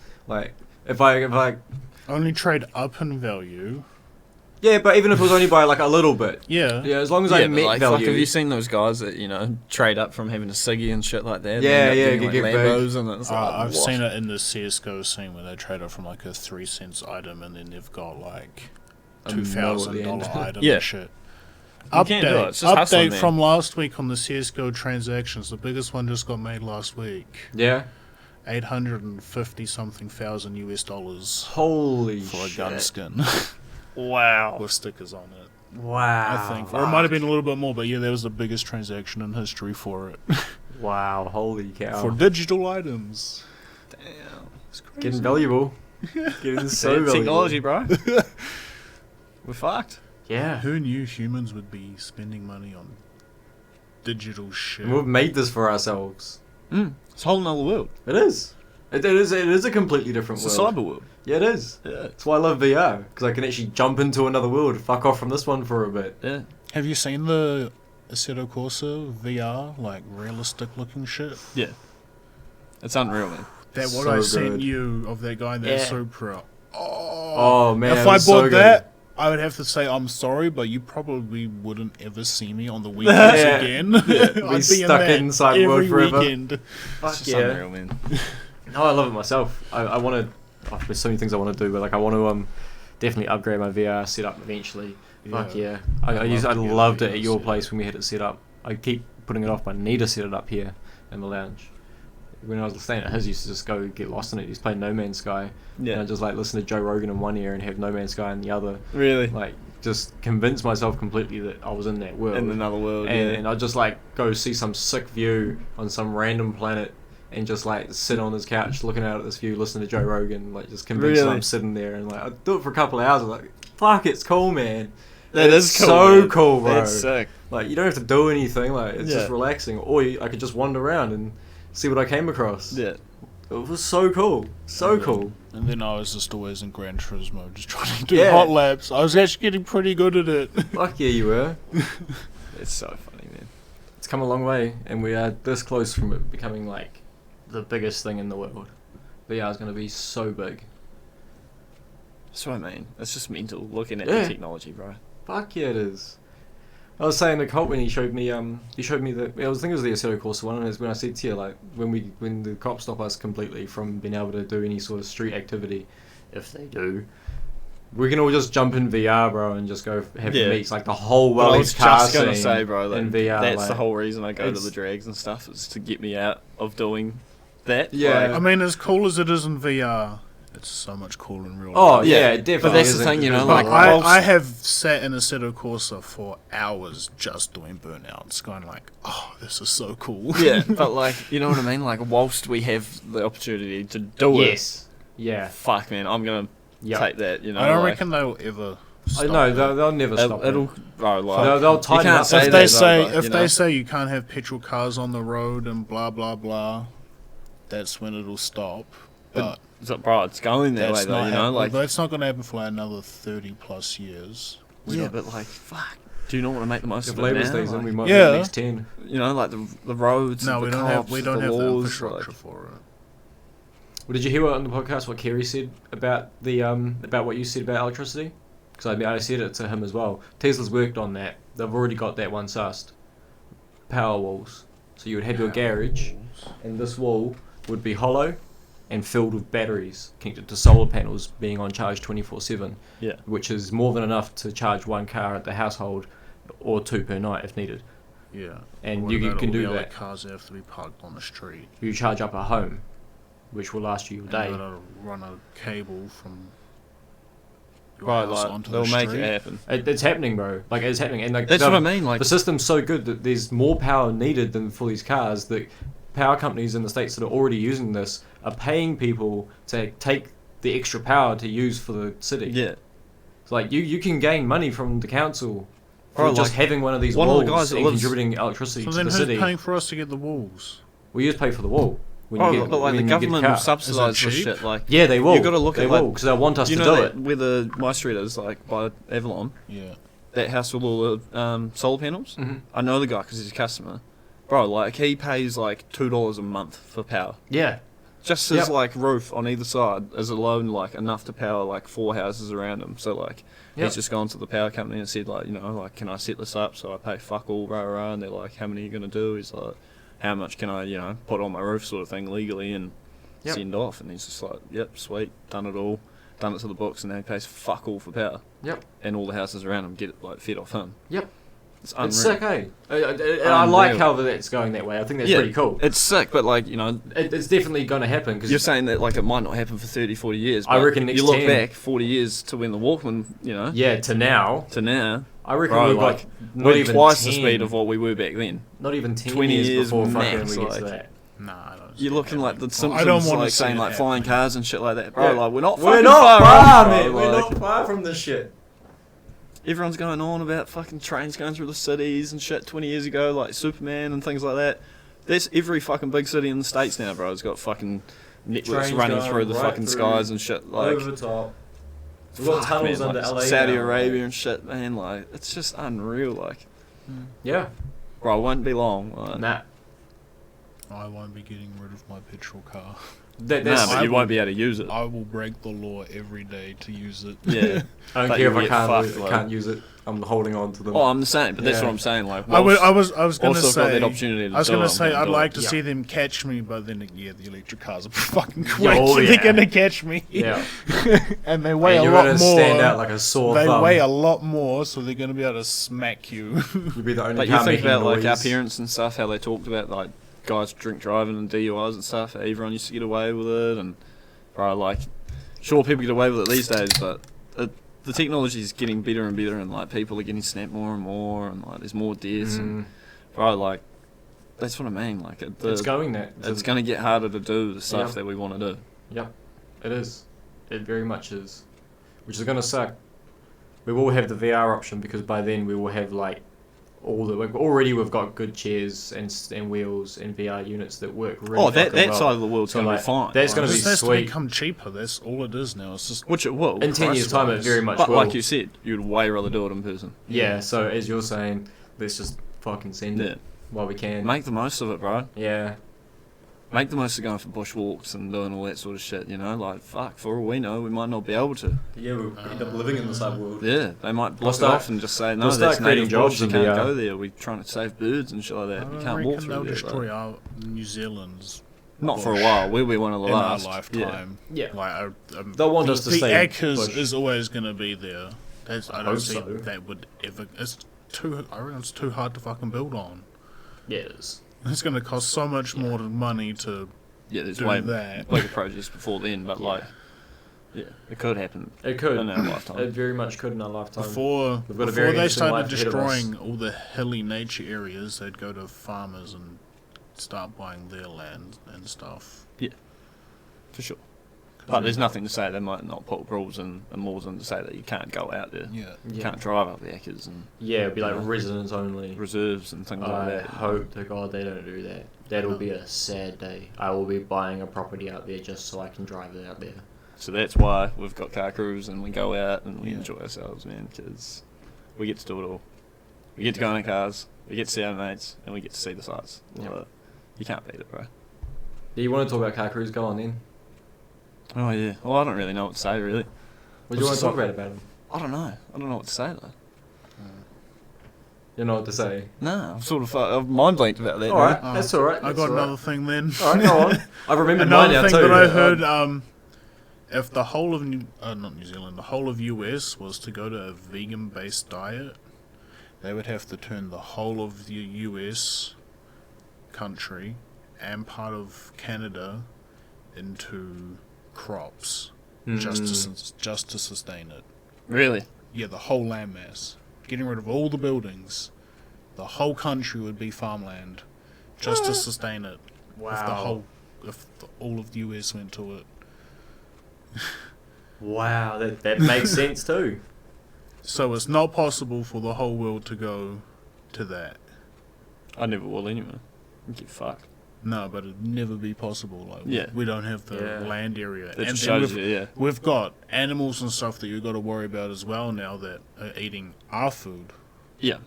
If I Only trade up in value. yeah, but even if it was only by a little bit, Yeah. as long as I but, met fuck, value. have you seen those guys that, trade up from having a ciggy and shit like that? Yeah, They yeah, end up get getting, big. Lambos and it's I've what? seen it in the CSGO scene where they trade up from a 3-cent item and then they've got A mill at the end. $2,000 item Yeah. and shit. You can't do it. It's just hustling, Update man. from last week on the CSGO transactions. The biggest one just got made last week. Yeah. 850 something thousand US dollars Holy for a shit. gun skin. Wow. with stickers on it. Wow. I think, or it might have been a little bit more, but yeah, that was the biggest transaction in history for it. Wow, holy cow. For digital items. Damn. It's crazy. Getting valuable. Getting so valuable. Technology, bro. We're fucked. Yeah. Who knew humans would be spending money on digital shit? And we've made this for ourselves. It's a whole nother world. It is. It is a completely different It's world. a cyber world. Yeah, it is. Yeah. That's why I love VR, because I can actually jump into another world, fuck off from this one for a bit. Yeah. Have you seen the Assetto Corsa VR, like realistic looking shit? Yeah. It's unreal, man. That what So I sent good. you of that guy in that Yeah. Supra. Oh, man, If it I was bought so that, I would have to say I'm sorry, but you probably wouldn't ever see me on the weekends Yeah. again. Be I'd be stuck in that inside every world forever. weekend. It's Fuck just yeah. unreal, man. No, I love it myself. I want to. Oh, there's so many things I want to do, but like I want to definitely upgrade my VR setup eventually. Fuck yeah! I I'd love to get a loved it VR at your setup. place when we had it set up. I keep putting it off, but I need to set it up here in the lounge. When I was staying at his, I used to just go get lost in it. He's playing No Man's Sky, and I Yeah. just like listen to Joe Rogan in one ear and have No Man's Sky in the other. Really? Like just convince myself completely that I was in that world. In another world, and yeah. I'd just like go see some sick view on some random planet and just like sit on his couch looking out at this view, listening to Joe Rogan, like just convinced that Really? I'm sitting there, and like I'd do it for a couple of hours. I'm like, fuck, it's cool, man. That It's is cool, so man. cool, bro. That's sick. Like you don't have to do anything. Like it's just Yeah. relaxing, or I could just wander around and see what I came across. Yeah. It was so cool, so Yeah. cool. And then I was just always in Gran Turismo, just trying to do Yeah. hot laps. I was actually getting pretty good at it. Fuck yeah, you were. It's so funny, man. It's come a long way, and we are this close from it becoming like the biggest thing in the world. VR is going to be so big. That's what I mean. It's just mental looking at Yeah. the technology, bro. Fuck yeah, it is. I was saying to Colt when he showed me the I was thinking it was the Assetto Corsa one, and it's when I said to you like when the cops stop us completely from being able to do any sort of street activity, if they do, we can all just jump in VR, bro, and just go have Yeah. meets like the whole Well, I world was car just gonna scene say, bro, in like, VR. that's like, the whole reason I go to it's- the drags and stuff, is to get me out of doing that. Yeah. Like, I mean, as cool as it is in VR, it's so much cooler in real Oh life. yeah, Yeah. it definitely. But that's the isn't thing, you know, because, like, Like, whilst- I have sat in a Assetto Corsa for hours just doing burnouts, going like, oh, this is so cool. yeah, but like, you know what I mean? Like, whilst we have the opportunity to do yes, yeah, it, fuck, man, I'm gonna yeah. take that. You know, I don't like, reckon they'll ever I stop know it. they'll never stop. it'll, bro, like, They'll you tighten can't up. say If that, they though, say but, you know. they say you can't have petrol cars on the road and blah blah blah, that's when it'll stop. But So, bro, it's going that way that's though, not you know, happening. like, That's not going to happen for like another 30 plus years. We yeah, don't- but like, fuck, do you not want to make the most If of it Labour now? stays in, Like, we might Yeah. be the next 10. you know, like the roads, no, the we don't cops, have we don't the have the laws, infrastructure like, for it. Well, did you hear on the podcast what Kerry said about the about what you said about electricity? Because I said it to him as well. Tesla's worked on that. They've already got that one sussed. Power walls. So you would have your garage, and this wall would be hollow and filled with batteries connected to solar panels being on charge 24/7, yeah, which is more than enough to charge one car at the household or two per night if needed. Yeah, And What you about can all do the other that. cars that have to be parked on the street. You charge up at home, which will last you a And day. you gotta run a cable from your right, house like, onto they'll the make street. it happen. It's happening, bro. Like it's happening, and like That's what I mean. Like, the system's so good that there's more power needed than for these cars. That power companies in the states that are already using this are paying people to take the extra power to use for the city. yeah, So like you can gain money from the council for Bro, just like, having one of these one of walls the guys that and lives- contributing electricity So to then the who's city. paying for us to get the walls? We just pay for the wall. When oh, you get, but like when the you get government car. will subsidise Is it this cheap? shit. Like, Yeah, they will. You got to look they at will like, because they want us you to know do that it. where the my street is, like by Avalon, Yeah. that house with all the solar panels. Mhm. I know the guy because he's a customer. Bro, like he pays like $2 a month for power. Yeah. Just his Yep. like roof on either side is alone like enough to power like 4 houses around him. So like Yep. he's just gone to the power company and said like, you know, like, can I set this up? So I pay fuck all, rah rah. And they're like, how many are you gonna do? He's like, how much can I, you know, put on my roof sort of thing legally and Yep. send off? And he's just like, yep, sweet, done it all, done it to the books, and now he pays fuck all for power. Yep. And all the houses around him get it like fed off him. Yep. It's unreal. It's sick, eh? I like how that's going that way. I think that's pretty cool. It's sick, but like, you know, It's definitely going to happen. Cause you're saying that like it might not happen for 30, 40 years. But I reckon next you look 10. back 40 years to when the Walkman, you know, yeah, to now. I reckon bro, we've like, got not we're even twice 10, the speed of what we were back then. not even 10 20 years before fucking max, we get to like- that. Nah, I don't see You're it looking like the happening. Simpsons, I don't want like to see saying it like flying happening. cars and shit like that, bro. Yeah. Like we're not We're fucking not far far, off, bro. man. We're Like, not far from this shit. everyone's going on about fucking trains going through the cities and shit 20 years ago, like Superman and things like that. That's every fucking big city in the States now, bro. It's got fucking networks Trains running going through the right fucking through, skies and shit. Like, over the top. We've got fuck, tunnels man, under like, LA. Saudi now. Arabia and shit, man. Like, it's just unreal. Like, Yeah. bro, it won't be long. Like, Nah. I won't be getting rid of my petrol car. That's, nah, but I you will- won't be able to use it. I will break the law every day to use it. Yeah. I don't But care if you'll I get can't, fucked, like- can't use it. I'm holding on to them. Oh, I'm the same, but that's Yeah. what I'm saying. Like, I was gonna whilst I've got say. that opportunity to I was do it, gonna I'm say gonna I'd do it. like to Yeah. see them catch me, but then yeah, the electric cars are fucking quick. Yeah, oh, They're yeah. gonna catch me. Yeah. And they weigh And a you're lot gonna more. stand out like a sore They thumb. weigh a lot more, so they're gonna be able to smack you. You'll be the only But car you think making about like our noise. parents and stuff, how they talked about like guys drink driving and DUIs and stuff. How everyone used to get away with it, and bro, like, sure people get away with it these days, but the technology is getting better and better, and like people are getting snapped more and more, and like there's more deaths, and bro, like that's what I mean. Like It's going that. it's going to get harder to do the stuff Yeah. that we want to do. Yep, it is. It very much is. Which is going to suck. We will have the VR option because by then we will have like all the. We've got good chairs and wheels and VR units that work really Oh, that fucking well. side of the world's So, going to like, be fine. that's like, gonna It be just has to sweet. become cheaper. That's all it is now. It's just which it will. In 10 years' time, it price-wise. very much But will. like you said, you'd way rather do it in person. Yeah, so as you're saying, let's just fucking send Yeah. it while we can. Make the most of it, bro. Yeah. Make the most of going for bushwalks and doing all that sort of shit, you know? Like, fuck, for all we know, we might not be able to. Yeah, we'll end up living in the sub world. Yeah, they might block it start- off and just say, no, we'll start that's creating native jobs jobs, you in can't VR. go there. We're trying to save birds and shit like that. You I can't walk reckon through they'll there. destroy Like. our New Zealand's Not for a bush while. We'll be one of the in last. our lifetime. Yeah. Like, They'll want us to the stay acres bush. is always going to be there. That's, I I don't hope see so. that would ever. It's too. I reckon it's too hard to fucking build on. Yeah, it is. It's going to cost so much more money to Yeah, there's do way that. bigger projects before then, but like, yeah, it could happen It could. in our lifetime. It very much could in our lifetime. Before We've got a very they interesting started life ahead of us. destroying all the hilly nature areas, they'd go to farmers and start buying their land and stuff. For sure. But there's nothing to say they might not put rules and laws in to say that you can't go out there. Yeah. You Yeah. can't drive up the acres and Yeah, it'd be like Yeah. residents only. reserves and things like I that. hope to God they don't do that. That'll be a sad day. I will be buying a property out there just so I can drive it out there. So that's why we've got car crews and we go out and we Yeah. enjoy ourselves, man, because we get to do it all. We get to go in our cars, we get to see our mates, and we get to see the sights. Yep. Like, you can't beat it, bro. Yeah, you want to talk about car cruise? Go on then. Oh, yeah. Well, I don't really know what to say, really. What do you want It's to talk like- about them? I don't know. I don't know what to say, though. You know what to say. No, I'm sort of I've mind blanked about that. Alright, now. that's alright. I got another thing then. Alright, go on. I remember mine Another now thing too. that I but, heard, if the whole of not New Zealand, the whole of US was to go to a vegan-based diet, they would have to turn the whole of the US country and part of Canada into crops, just to sustain it. Really? Yeah, the whole landmass, getting rid of all the buildings, the whole country would be farmland, just to sustain it. Wow. If all of the US went to it. Wow, that makes sense too. So it's not possible for the whole world to go to that. I never will anyway. You get fucked. No, but it'd never be possible. Like, Yeah. we don't have the Yeah. land area. That And just then shows you, yeah. we've got animals and stuff that you've got to worry about as well now that are eating our food. Yeah.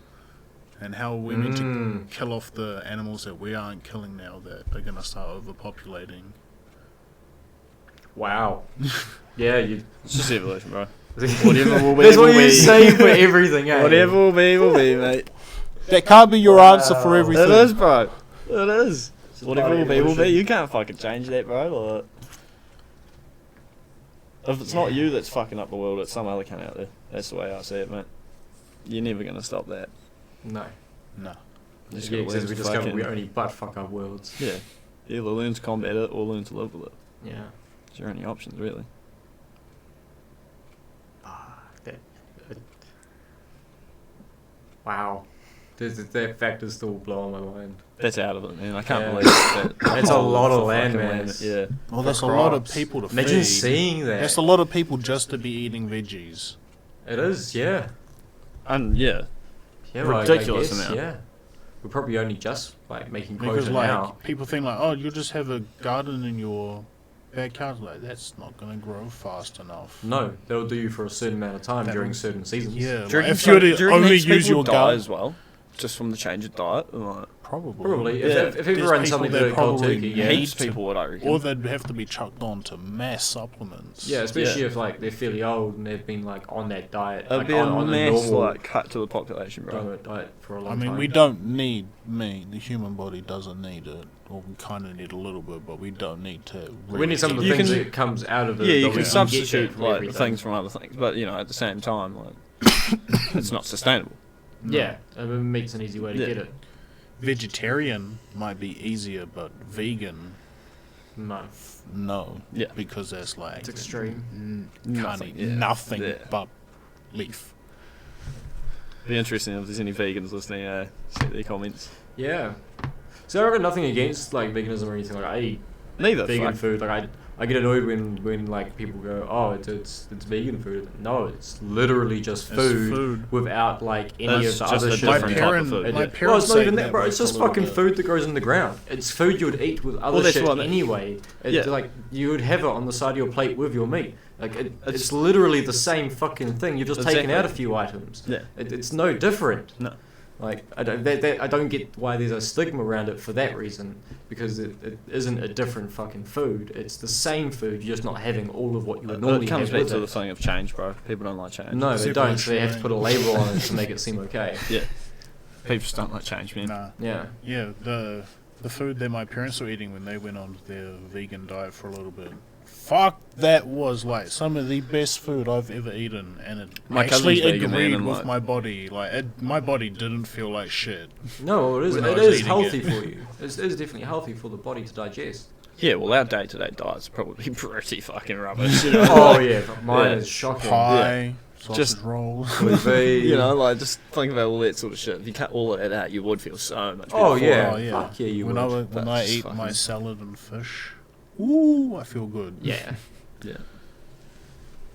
And how are we meant to kill off the animals that we aren't killing now that are going to start overpopulating? Wow. Yeah, you. It's just evolution, bro. Whatever will be, That's what will you be. say for everything, eh? Whatever will be, mate. That can't be your answer for everything. It is, bro. It is. Whatever part will of be, will be. evolution. You can't fucking change that, bro. Like, if it's not you that's fucking up the world, it's some other cunt out there. That's the way I see it, mate. You're never going to stop that. No. No. You just Yeah, gotta learn because we to discovered fucking- we only butt fuck our worlds. Yeah. Either learn to combat it or learn to live with it. Yeah. It's your only options, really. Wow. That fact is still blowing my mind. That's out of it, man. I can't Yeah. believe that. That's a lot of for land fucking mass. Yeah. Well, For that's a lot of crops. people to Imagine feed. seeing that. That's a lot of people just to be eating veggies. It is, yeah. And yeah. Yeah, Ridiculous I guess, amount. Yeah. We're probably only just like making Because quota like now. people think like, oh, you'll just have a garden in your backyard. Like that's not gonna grow fast enough. No, that'll do you for a certain amount of time That during will- certain seasons. Yeah, Do like, you reckon if you were do you to reckon only heaps use people your die garden, as well, just from the change of diet. Like, Probably. Yeah. If There's everyone people something that to cold probably turkey, yeah. need heaps to- people would, I reckon. or they'd have to be chucked on to mass supplements. Yeah, especially Yeah. if like they're fairly old and they've been like on that diet, It'd like be on a the mass normal like cut to the population, bro. diet for a long I mean, time. we don't need meat. The human body doesn't need it. Or we kind of need a little bit, but we don't need to. We need some of the You things can- that comes out of it. Yeah, you but can we substitute get from like everything. things from other things, but you know, at the same time, like it's not sustainable. Yeah, I mean, meat's an easy way to Yeah. get it. Vegetarian might be easier, but vegan, No, no. Yeah. Because that's like it's extreme. can't Nothing, eat yeah. nothing Yeah. but leaf. Be interesting if there's any vegans listening. See their comments. Yeah. So I've got nothing against like veganism or anything. Like I eat Neither. vegan fuck. food. Like I get annoyed when like people go, oh, it's vegan food. No, it's literally just It's food, food. without like any It's of the just other a shit. My different from type it. of food. my Yeah. parents Well, it's not say even that, that bro. way It's for a just little fucking bit. food that grows in the ground. It's food you would eat with other that's shit what I mean. anyway. Yeah. Like you would have it on the side of your plate with your meat. Like it's literally the same fucking thing. You've just taken Exactly. out a few items. Yeah. It's no different. No. Like I don't get why there's a stigma around it for that reason, because it isn't a different fucking food. It's the same food. You're just not having all of what you would normally It comes have back with to it. the thing of change, bro. People don't like change. No, they Super don't. So they have to strange. put a label on it to make it seem okay. Yeah. People just don't like change, man. Nah. Yeah. Yeah, the food that my parents were eating when they went on their vegan diet for a little bit. Fuck, that was like some of the best food I've ever eaten, and it My actually cousin's vegan, man, agreed and with like- my body. Like my body didn't feel like shit. No, it is. When I It was is eating healthy it. for you. It is definitely healthy for the body to digest. Yeah, well, our day-to-day diet's probably pretty fucking rubbish. You know? Oh yeah, but mine Yeah. is shocking. Pie, sausage Just- rolls. Would be- You know, like just think about all that sort of shit. If you cut all of that out, you would feel so much better. Oh, for yeah. it. Oh, yeah. Fuck yeah, you when would. when That's I eat fucking- my salad and fish, ooh, I feel good. Yeah. Yeah.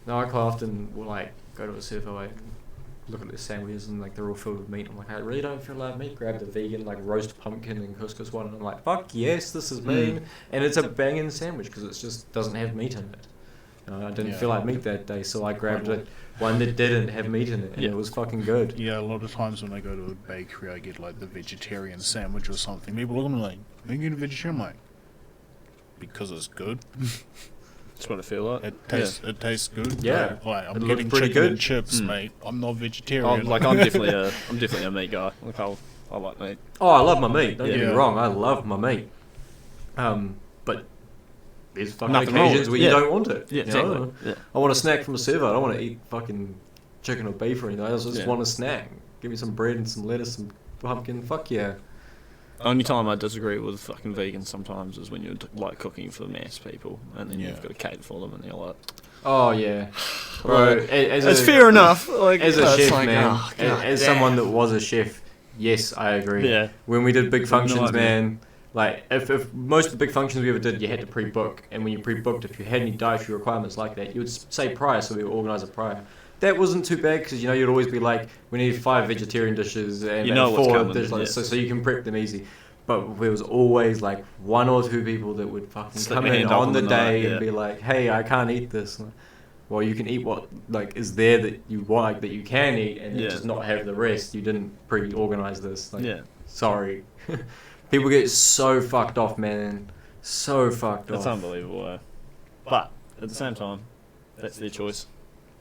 No, I quite often will like go to a survey and look at the sandwiches and like they're all filled with meat. I'm like, I really don't feel like meat. Grab the vegan like roast pumpkin and couscous one, and I'm like, fuck yes, this is mean. And it's a banging sandwich because it just doesn't have meat in it. I didn't Yeah. feel like meat that day, so I grabbed one that didn't have meat in it, and Yeah. it was fucking good. Yeah, a lot of times when I go to a bakery, I get like the vegetarian sandwich or something. People look at me like, vegan vegetarian? I'm like, because it's good. That's what I feel like. It tastes good. Yeah. Like I'm It getting looked pretty chicken good. and chips, Mm. mate. I'm not I'm vegetarian. I'm definitely a meat guy. Like I like meat. Oh, I love my meat. Don't get Yeah. me wrong, I love my meat. But there's fucking Nothing wrong occasions with where it. you Yeah. don't want it. Yeah, you exactly. know? Yeah. I want a snack from a server. I don't want to eat fucking chicken or beef or anything. I just Yeah. want a snack. Give me some bread and some lettuce, some pumpkin. Fuck yeah. Only time I disagree with fucking vegans sometimes is when you're like cooking for mass people, and then Yeah. you've got to cater for them, and you're like, Oh yeah, bro. Like, As it's a, fair enough. Like As a it's chef, like, man. oh, God as damn. someone that was a chef, yes, I agree. Yeah. When we did big No functions, idea. man. Like if most of the big functions we ever did, you had to pre-book, and when you pre-booked, if you had any dietary requirements like that, you would say prior, so we would organise it prior. That wasn't too bad because you'd always be like, we need 5 vegetarian dishes and, You know and what's 4 coming, dishes, like, yeah. so you can prep them easy. But there was always like 1 or 2 people that would fucking Slip come their in hand up on on the the day night, and yeah. be like, hey, I can't eat this. Well, you can eat what like is there that you want, that you can eat, and then Yeah. just not have the rest. You didn't pre-organize this. Like, Yeah. sorry. People get so fucked off, man. So fucked It's off. unbelievable, but at the same time, that's their choice.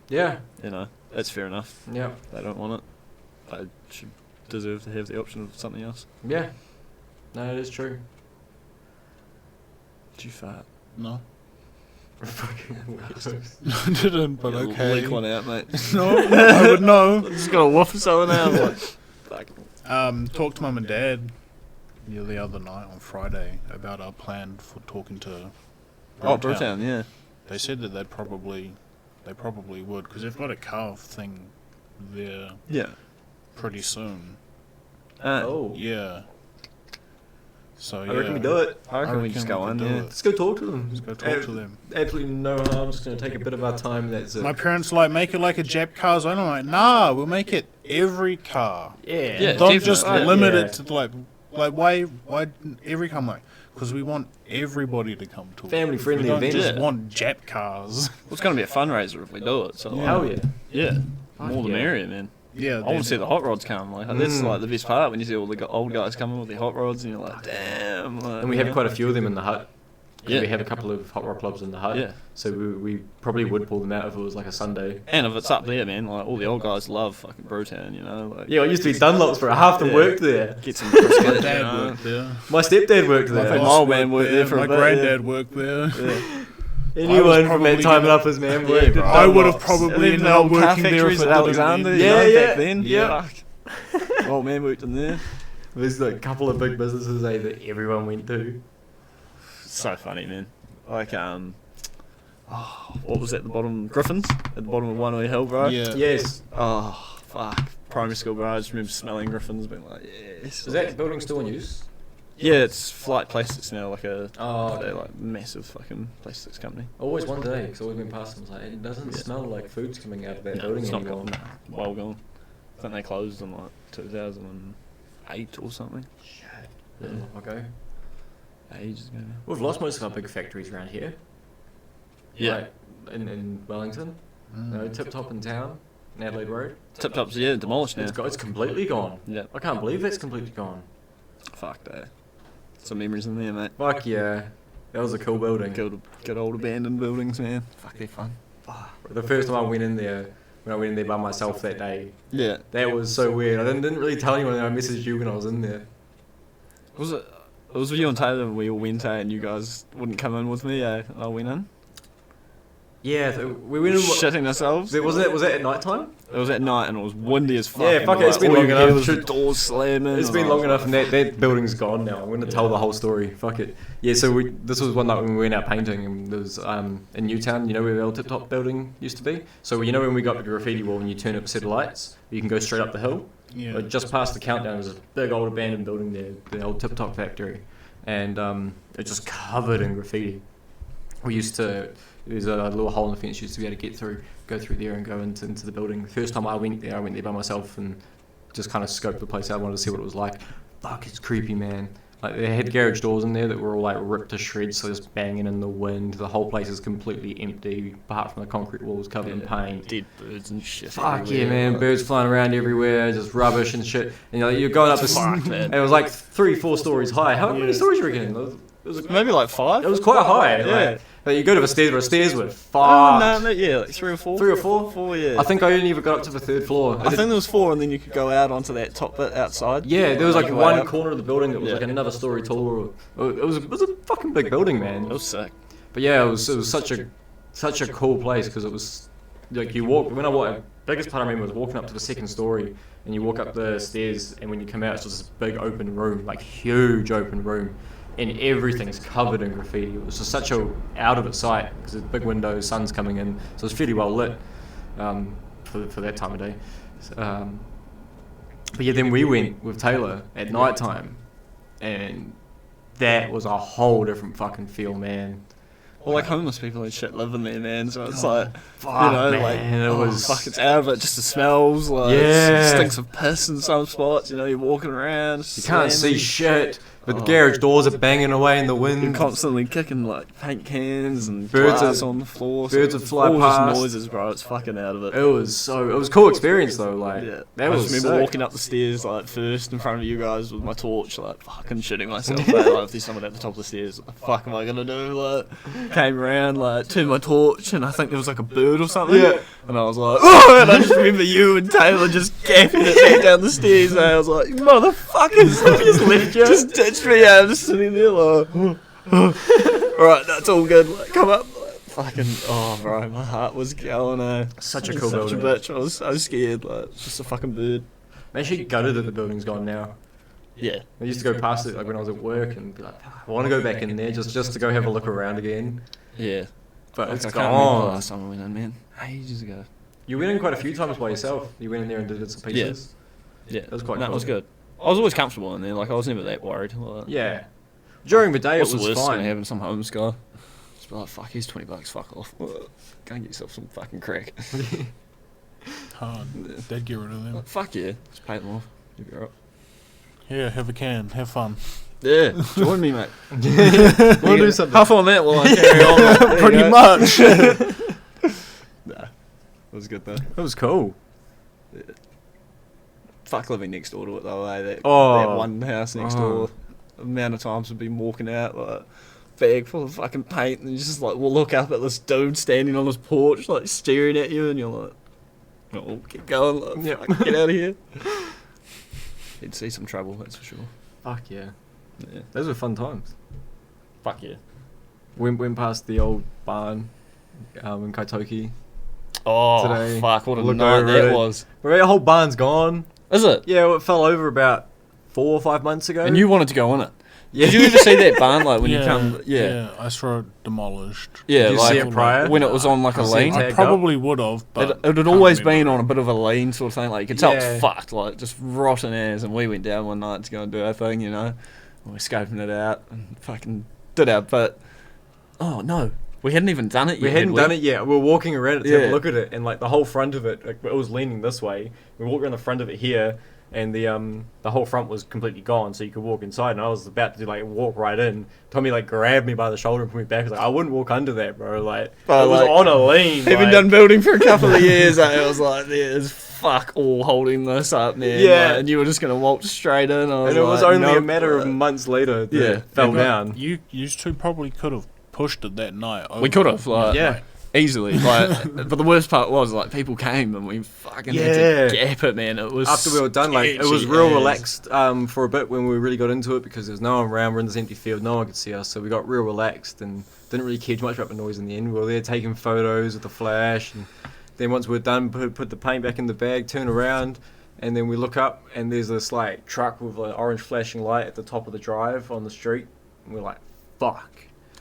Yeah. You know, that's fair enough. Yeah. They don't want it. They should deserve to have the option of something else. Yeah. No, it is true. Did you fart? no, Fucking weird. I didn't. But okay. Leak one out, mate. No, I would know. Just got a woof or something out. Like, fuck. Talked to Mum and Dad the other night on Friday about our plan for talking to Brewtown, yeah. They said that they probably would, because they've got a carve thing there Yeah. pretty soon. Oh. Yeah. So yeah. I reckon we do it. I reckon we just go on, could do yeah. it. Let's go talk to them. Let's go talk to them. Absolutely no harm. Just going to take a bit of our time. That's it. My parents like, make it like a Jap car zone. I'm like, nah, we'll make it every car. Yeah, Don't just definitely. limit Yeah. it to like why every car? I'm like, because we want everybody to come to it. Family-friendly We don't event. just Yeah. want Jap cars. Well, it's going to be a fundraiser if we do it. So Hell yeah. yeah. Fuck More the yeah. merrier, man. Yeah, I want to see the hot rods come. Like that's Mm. like the best part when you see all the old guys coming with their hot rods, and you're like, damn. Like, And we have quite a few of them in the hut. 'Cause Yeah. We have a couple of hot rod clubs in the hut. Yeah. So we probably would pull them out if it was like a Sunday. And if it's up there, man, like all the old guys love fucking Brewtown, you know. Like, Yeah, I used to be Dunlops for half them Yeah. worked there. get some My brisket, you dad know. worked there. My stepdad worked I there. think my old man worked there for a My bit, granddad worked there. Yeah. Anyone from that probably time gonna- up as man worked at bro. I would have Dunlops. probably And then ended the up old car working there factories if at it Alexander, didn't you Yeah, know, yeah, back then. yeah. Fuck. Old man worked in there. There's like a couple of big businesses that everyone went to. So funny, man. Like, what was at the bottom? Griffins? At the bottom of One Way Hill, bro? Yeah. Yes. Oh, fuck. Primary school, bro. I just remember smelling Griffins, being like, yes. Is that building still in use? Yeah, it's Flight Plastics now, like a Oh, they're like massive fucking plastics company. I always wondered, because I always went past them, I was like, it doesn't smell like food's coming out of that No, building it's not anymore. gone. No, well gone. I think they closed in like 2008 or something. Yeah. Okay. Ages ago. Now. We've lost most of our big factories around here. Like in Wellington. No, Tip Top in town, in Adelaide Road. Tip Top's demolished now. It's completely gone. Yeah. I can't believe that's completely gone. Fuck that. Some memories in there, mate. Fuck yeah. That was a cool building. Good old abandoned buildings, man. Fuck, they're fun. The first time I went in there, when I went in there by myself that day, Yeah. that was so weird. I didn't really tell anyone, and I messaged you when I was in there. Was it? It was with you and Taylor when we all went, and you guys wouldn't come in with me. I went in. Yeah, we went in. Shitting ourselves. Was that at night time? It was at night and it was windy as fuck. Yeah, and, fuck it, it's been all long you hear enough. was the Should- doors slamming. It's been and I long was enough, like, and that building's gone now. I'm going to tell the whole story. Fuck it. Yeah, so this was one night when we went out painting, and there was in Newtown, you know where the old Tip Top building used to be? So you know when we got the graffiti wall and you turn up a set of lights, you can go straight up the hill? Yeah. Like just past the countdown, there's a big old abandoned building there, the old Tip Top factory. And it's just covered in graffiti. We used to, there's a little hole in the fence you used to be able to go through there and go into the building. The first time I went there by myself and just kind of scoped the place out. I wanted to see what it was like. Fuck, it's creepy, man. Like they had garage doors in there that were all like ripped to shreds, so just banging in the wind. The whole place is completely empty, apart from the concrete walls covered in paint. dead birds and shit. Fuck yeah, everywhere. man! Birds flying around everywhere, just rubbish and shit. And you're going up this. Fuck, man. And it was like 3-4 stories high. How many stories you reckon? It was Maybe like 5. it was quite high. Yeah. Like you go to the stairs, but the stairs were Oh, fucked. no, yeah, like 3 or 4. 3 or 4? 4, yeah. I think I only ever got up to the 3rd floor. I think there was 4, and then you could go out onto that top bit outside. Yeah, there was like Way one out. corner of the building that was Yeah. like another story taller. It was a fucking big building, man. It was sick. But yeah, it was such a cool place because it was like you walk. When I walked, biggest part I remember was walking up to the 2nd story, and you walk up the stairs, and when you come out, it's just this big open room, like huge open room, and everything's covered in graffiti. It was just such a out of its sight because there's big windows, sun's coming in, so it's fairly well lit for that time of day. But yeah, then we went with Taylor at night time, and that was a whole different fucking feel, man. Well, like homeless people and shit live in there, man. So it's Oh, like, fuck, you know, man, like it oh, was- fuck. It's out of it. Just the smells. Like Yeah. it stinks of piss in some spots. You know, you're walking around. You can't see slamming. shit. But the Oh. garage doors are banging away in the wind. You're constantly kicking like paint cans and Birds glass are- on the floor. birds would fly all past. just noises, bro. It's fucking out of it. It was a cool experience though. Like Yeah, that I was just remember sick. walking up the stairs like first in front of you guys with my torch, like fucking shitting myself. Like if there's someone at the top of the stairs, what the fuck am I gonna do? Like came around, like turned my torch, and I think there was like a bird or something. Yeah. And I was like, oh, and I just remember you and Taylor just gapping it back down the stairs. And I was like, motherfuckers, just left you, just ditched me out, just sitting there like, alright, that's all good. Like, come up. Like, fucking, oh, bro, my heart was going. Such a cool Such a building. bitch. I was so scared. Like, it's just a fucking bird. I'm actually gutted that the building's gone now. Yeah. I used to go past it like when I was at work and be like, I want to go back in there just to go have a look around again. Yeah. But Like, it's I can't remember the gone. last time I went in, man. Ages ago. You went in quite a few times by yourself. You went in there and did bits and pieces. Yeah. That was quite No, cool. it was good. I was always comfortable in there. Like, I was never that worried. Like, Yeah. During the day what's it the was worst fine. gonna happen? Some homeless guy. Just be like, fuck, here's $20. Fuck off. Go and get yourself some fucking crack. Hard. They'd get rid of them. Like, fuck yeah. Just pay them off. You'll be alright. Yeah, have a can. Have fun. Yeah. Join me, mate. We'll do something. Huff on that while I carry on. There you Pretty go. much. Nah. It was good though. That was cool. Fuck living next door to it though, eh? That Oh. one house next Oh. door. The amount of times we've been walking out, like, bag full of fucking paint, and you just like, we'll look up at this dude standing on his porch, like, staring at you, and you're like, oh, keep going, like, Yep. fuck, get out of here. You'd see some trouble, that's for sure. Fuck yeah. Yeah. Those were fun times. Fuck yeah. Went past the old barn in Kaitoki. Oh, Today, fuck, what a look night over that it. was. Well, the whole barn's gone. Is it? Yeah, well, it fell over about 4 or 5 months ago. And you wanted to go in it. Yeah. Did you ever see that barn, like, when you come, Yeah, I saw it demolished. Yeah, Did you like, see it prior? when it was on, like, a You see lane. it I tagged probably would have, but It had can't always been remember. on a bit of a lean sort of thing. Like, you could tell Yeah. it's fucked, like, just rotten as. And we went down one night to go and do our thing, you know. And we were scoping it out and fucking did our bit. Oh, no. We hadn't even done it yet. We hadn't done it yet. We were walking around it to have Yeah. a look at it, and like the whole front of it, like, it was leaning this way. We walked around the front of it here, and the whole front was completely gone, so you could walk inside. And I was about to like walk right in. Tommy like grabbed me by the shoulder and put me back. I was like, I wouldn't walk under that, bro. Like Oh, it was like, on a lean. Having like, done building for a couple of years, I was like, there's fuck all holding this up, man. Yeah. Like, and you were just going to walk straight in. and it was like, only a nope. matter of months later that Yeah. it fell But down. You two probably could have pushed it that night. We could have, like, Yeah. easily. Like, but the worst part was, like, people came and we fucking had Yeah. to gap it, man. It was After we were done, like it was sketchy real as. relaxed for a bit when we really got into it because there's no one around. We're in this empty field, no one could see us, so we got real relaxed and didn't really care too much about the noise in the end. We were there taking photos with the flash, and then once we're done, put the paint back in the bag, turn around, and then we look up and there's this like truck with an orange flashing light at the top of the drive on the street, and we're like, fuck.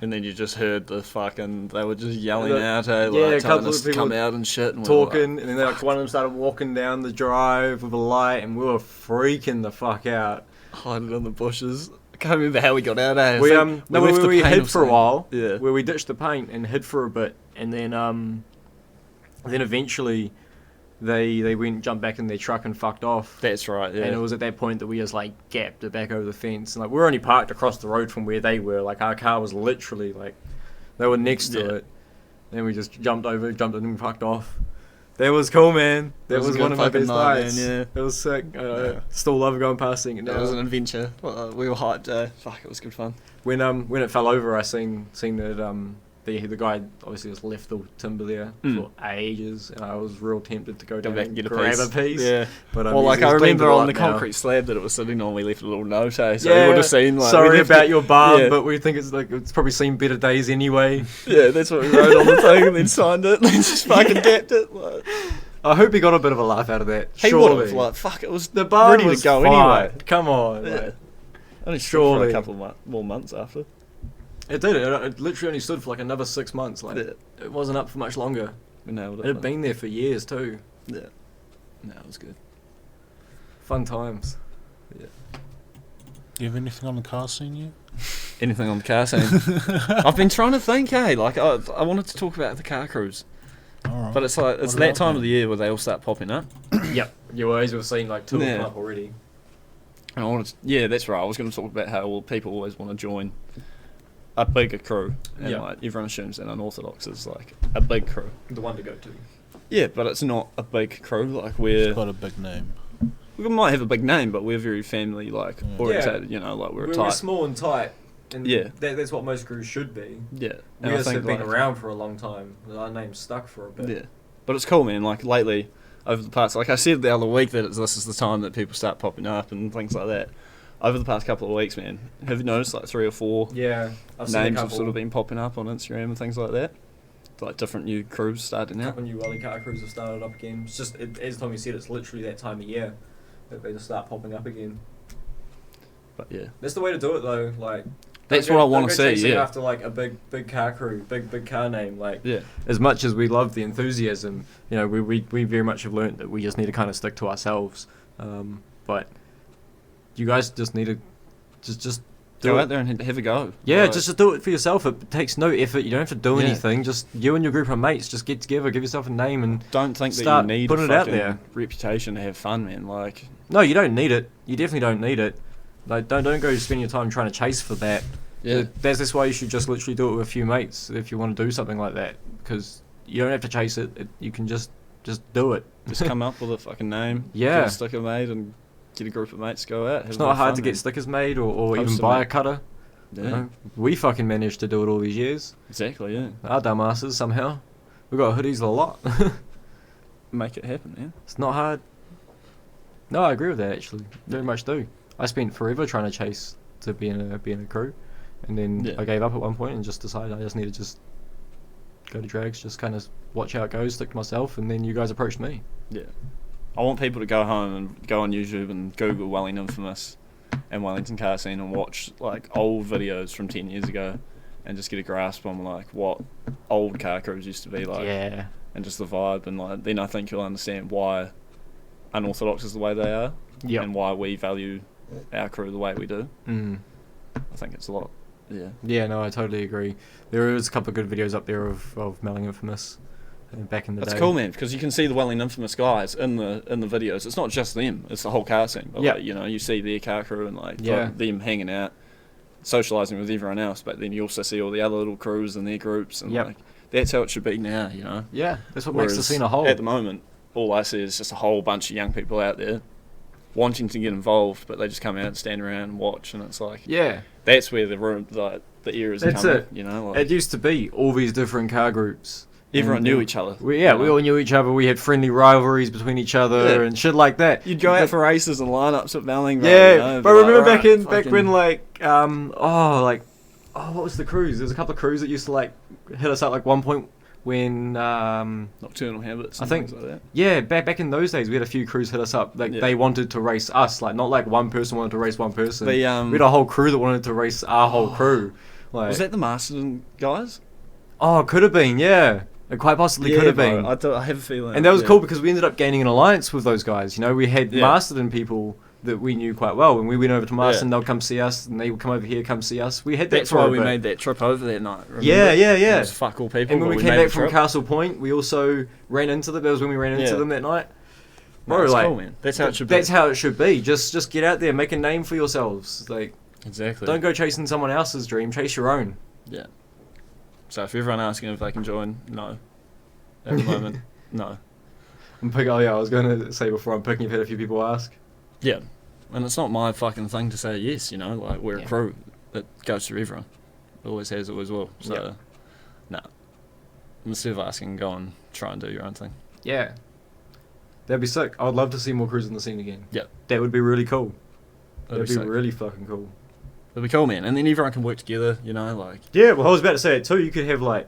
And then you just heard the fucking, they were just yelling The- out, eh? Like, yeah, a telling couple us of to people come out and shit. And we were Talking, like, and then like one of them started walking down the drive with a light, and we were freaking the fuck out. hiding in the bushes. I can't remember how we got out, eh? I We think no, left the we paint hid or for a something. while. Yeah. Where we ditched the paint and hid for a bit, and then eventually they went and jumped back in their truck and fucked off. That's right, yeah. And it was at that point that we just like gapped it back over the fence. And like we were only parked across the road from where they were. Like our car was literally like they were next to Yeah. it. Then we just jumped in and parked off. That was cool, man. That was was a one good of my fucking best night, nights. man, It was sick. Yeah. Still love going past seeing it That now. was an adventure. We were hyped, eh? Fuck, it was good fun. When it fell over, I seen that the guy obviously just left the timber there for ages, and I was real tempted to go down back and and get a grab piece. a piece. Yeah. But Well, he's- like, he's I cleaned it remember all on the up now. concrete slab that it was sitting on, we left a little note, eh? So Yeah, you would have seen, like... we sorry left about it- your barn, Yeah. but we think it's probably seen better days anyway. Yeah, that's what we wrote on the thing and then signed it and then just fucking gapped it. Like, I hope he got a bit of a laugh out of that. he Surely. would have, like, fuck, it was The barn ready was to go fine. anyway. Come on. Yeah. Like, Only stood for Surely. a couple of more months after. it did. It literally only stood for like another 6 months. Like Yeah. it wasn't up for much longer. We nailed It it. had been there for years too. Yeah. No, it was good. Fun times. Do you have anything on the car scene yet? Anything on the car scene? I've been trying to think, hey, like, I wanted to talk about the car cruise. Alright. But it's like, it's What that about time them? of the year where they all start popping up. Yep. You always have seen like 2 of them Yeah. up already. And I wanted to, yeah, that's right. I was going to talk about how people always want to join a bigger crew. And Yeah. like, everyone assumes that unorthodox is like a big crew. The one to go to. Yeah, but it's not a big crew. Like, It's got a big name. we might have a big name, but we're very family, like, Yeah. orientated, you know, like, we're We're tight. small and tight. And Yeah. that's what most crews should be. Yeah. We And I just have think, been like, around for a long time. Our name's stuck for a bit. yeah. But it's cool, man. Like, lately, over the past, like I said the other week that this is the time that people start popping up and things like that. Over the past couple of weeks, man, have you noticed like 3 or 4 Yeah, I've seen a names couple, have sort of been popping up on Instagram and things like that? Like different new crews starting out. couple new Wally car crews have started up again. It's just, as Tommy said, it's literally that time of year. that they just start popping up again. But yeah, That's the way to do it though. Like that's don't what I go- want don't to go see. chasing Yeah, after like a big car crew, big car name. Like yeah, as much as we love the enthusiasm, you know, we very much have learnt that we just need to kind of stick to ourselves. But you guys just need to just do go it. out there and have a go. Yeah, Like, just do it for yourself. It takes no effort. You don't have to do Yeah. anything. Just you and your group of mates just get together, give yourself a name, and don't think that start you need putting a it out fucking there. reputation to have fun, man. Like, no, you don't need it. You definitely don't need it. Like don't go spend your time trying to chase for that. yeah, That's why you should just literally do it with a few mates if you want to do something like that, because you don't have to chase it. You can just do it. just come up with a fucking name. Yeah. Get a sticker made and get a group of mates to go out. Have It's a not bit of hard fun, to get man. stickers made or Post even them, buy a mate. cutter. Yeah, You know? We fucking managed to do it all these years. exactly. Yeah, Our dumbasses somehow. We got hoodies a lot. make it happen, man. It's not hard. No, I agree with that actually. Very much do. I spent forever trying to chase to be in a crew, and then Yeah. I gave up at one point and just decided I just need to just go to drags, just kind of watch how it goes, stick to myself, and then you guys approached me. Yeah, I want people to go home and go on YouTube and Google Welling Infamous and Wellington car scene and watch like old videos from 10 years ago, and just get a grasp on like what old car crews used to be like, Yeah. and just the vibe, and like then I think you'll understand why unorthodox is the way they are, Yep. and why we value our crew the way we do. Mm. I think it's a lot. Yeah, Yeah, no, I totally agree. There is a couple of good videos up there of Melling Infamous back in the that's day. cool, man, because you can see the Welling Infamous guys in the videos. It's not just them; it's the whole car scene. But Yeah. like, you know, you see their car crew and like Yeah. them hanging out, socialising with everyone else. But then you also see all the other little crews and their groups, and Yep. like that's how it should be now. You know, Yeah, that's what makes the Whereas scene a whole. At the moment, all I see is just a whole bunch of young people out there wanting to get involved, but they just come out and stand around and watch, and it's like Yeah, that's where the eras That's come. it. You know, like it used to be all these different car groups. everyone And, knew each other. We you we know? all knew each other. We had friendly rivalries between each other Yeah. and shit like that. You'd go out But- for races and lineups at Melling. Yeah, you know, but be like, remember "Alright, back fucking-" when what was the cruise? There was a couple of crews that used to like hit us up like one point when Nocturnal Habits. I And think- things like that. yeah, back in those days we had a few crews hit us up. Like Yeah. they wanted to race us, like not like one person wanted to race one person. The We had a whole crew that wanted to race our whole crew. Like, was that the Masterton guys? oh, could have been, yeah. It quite possibly could have bro, been. I have a feeling. And that was yeah. cool because we ended up gaining an alliance with those guys. You know, we had Yeah. Masterton people that we knew quite well. When we went over to Masterton, Yeah. they'll come see us, and they would come over here, come see us. We had that That's for why a we bit. made that trip over that night. Remember? Yeah, yeah, It yeah. was fuck all people. And when but we came made back the from trip. Castle Point, we also ran into them. That was when we ran into Yeah. them that night. No, Bro, it's like, cool, man. That's how it should be. That's how it should be. Just get out there, make a name for yourselves. Like, Exactly. don't go chasing someone else's dream. Chase your own. Yeah. So if everyone asking if they can join, no. At the moment, no. Oh yeah, I was going to say before I'm picking. You've had a few people ask. Yeah. And it's not my fucking thing to say yes, you know, like we're Yeah. a crew that goes through everyone. Always has, always will. So, Yeah. no. Instead of asking, go and try and do your own thing. Yeah, that'd be sick. I'd love to see more crews in the scene again. Yeah. That would be really cool. That'd That'd be be sick. really fucking cool. It'd be cool, man. And then everyone can work together, you know, like. Yeah, well, I was about to say it too. You could have like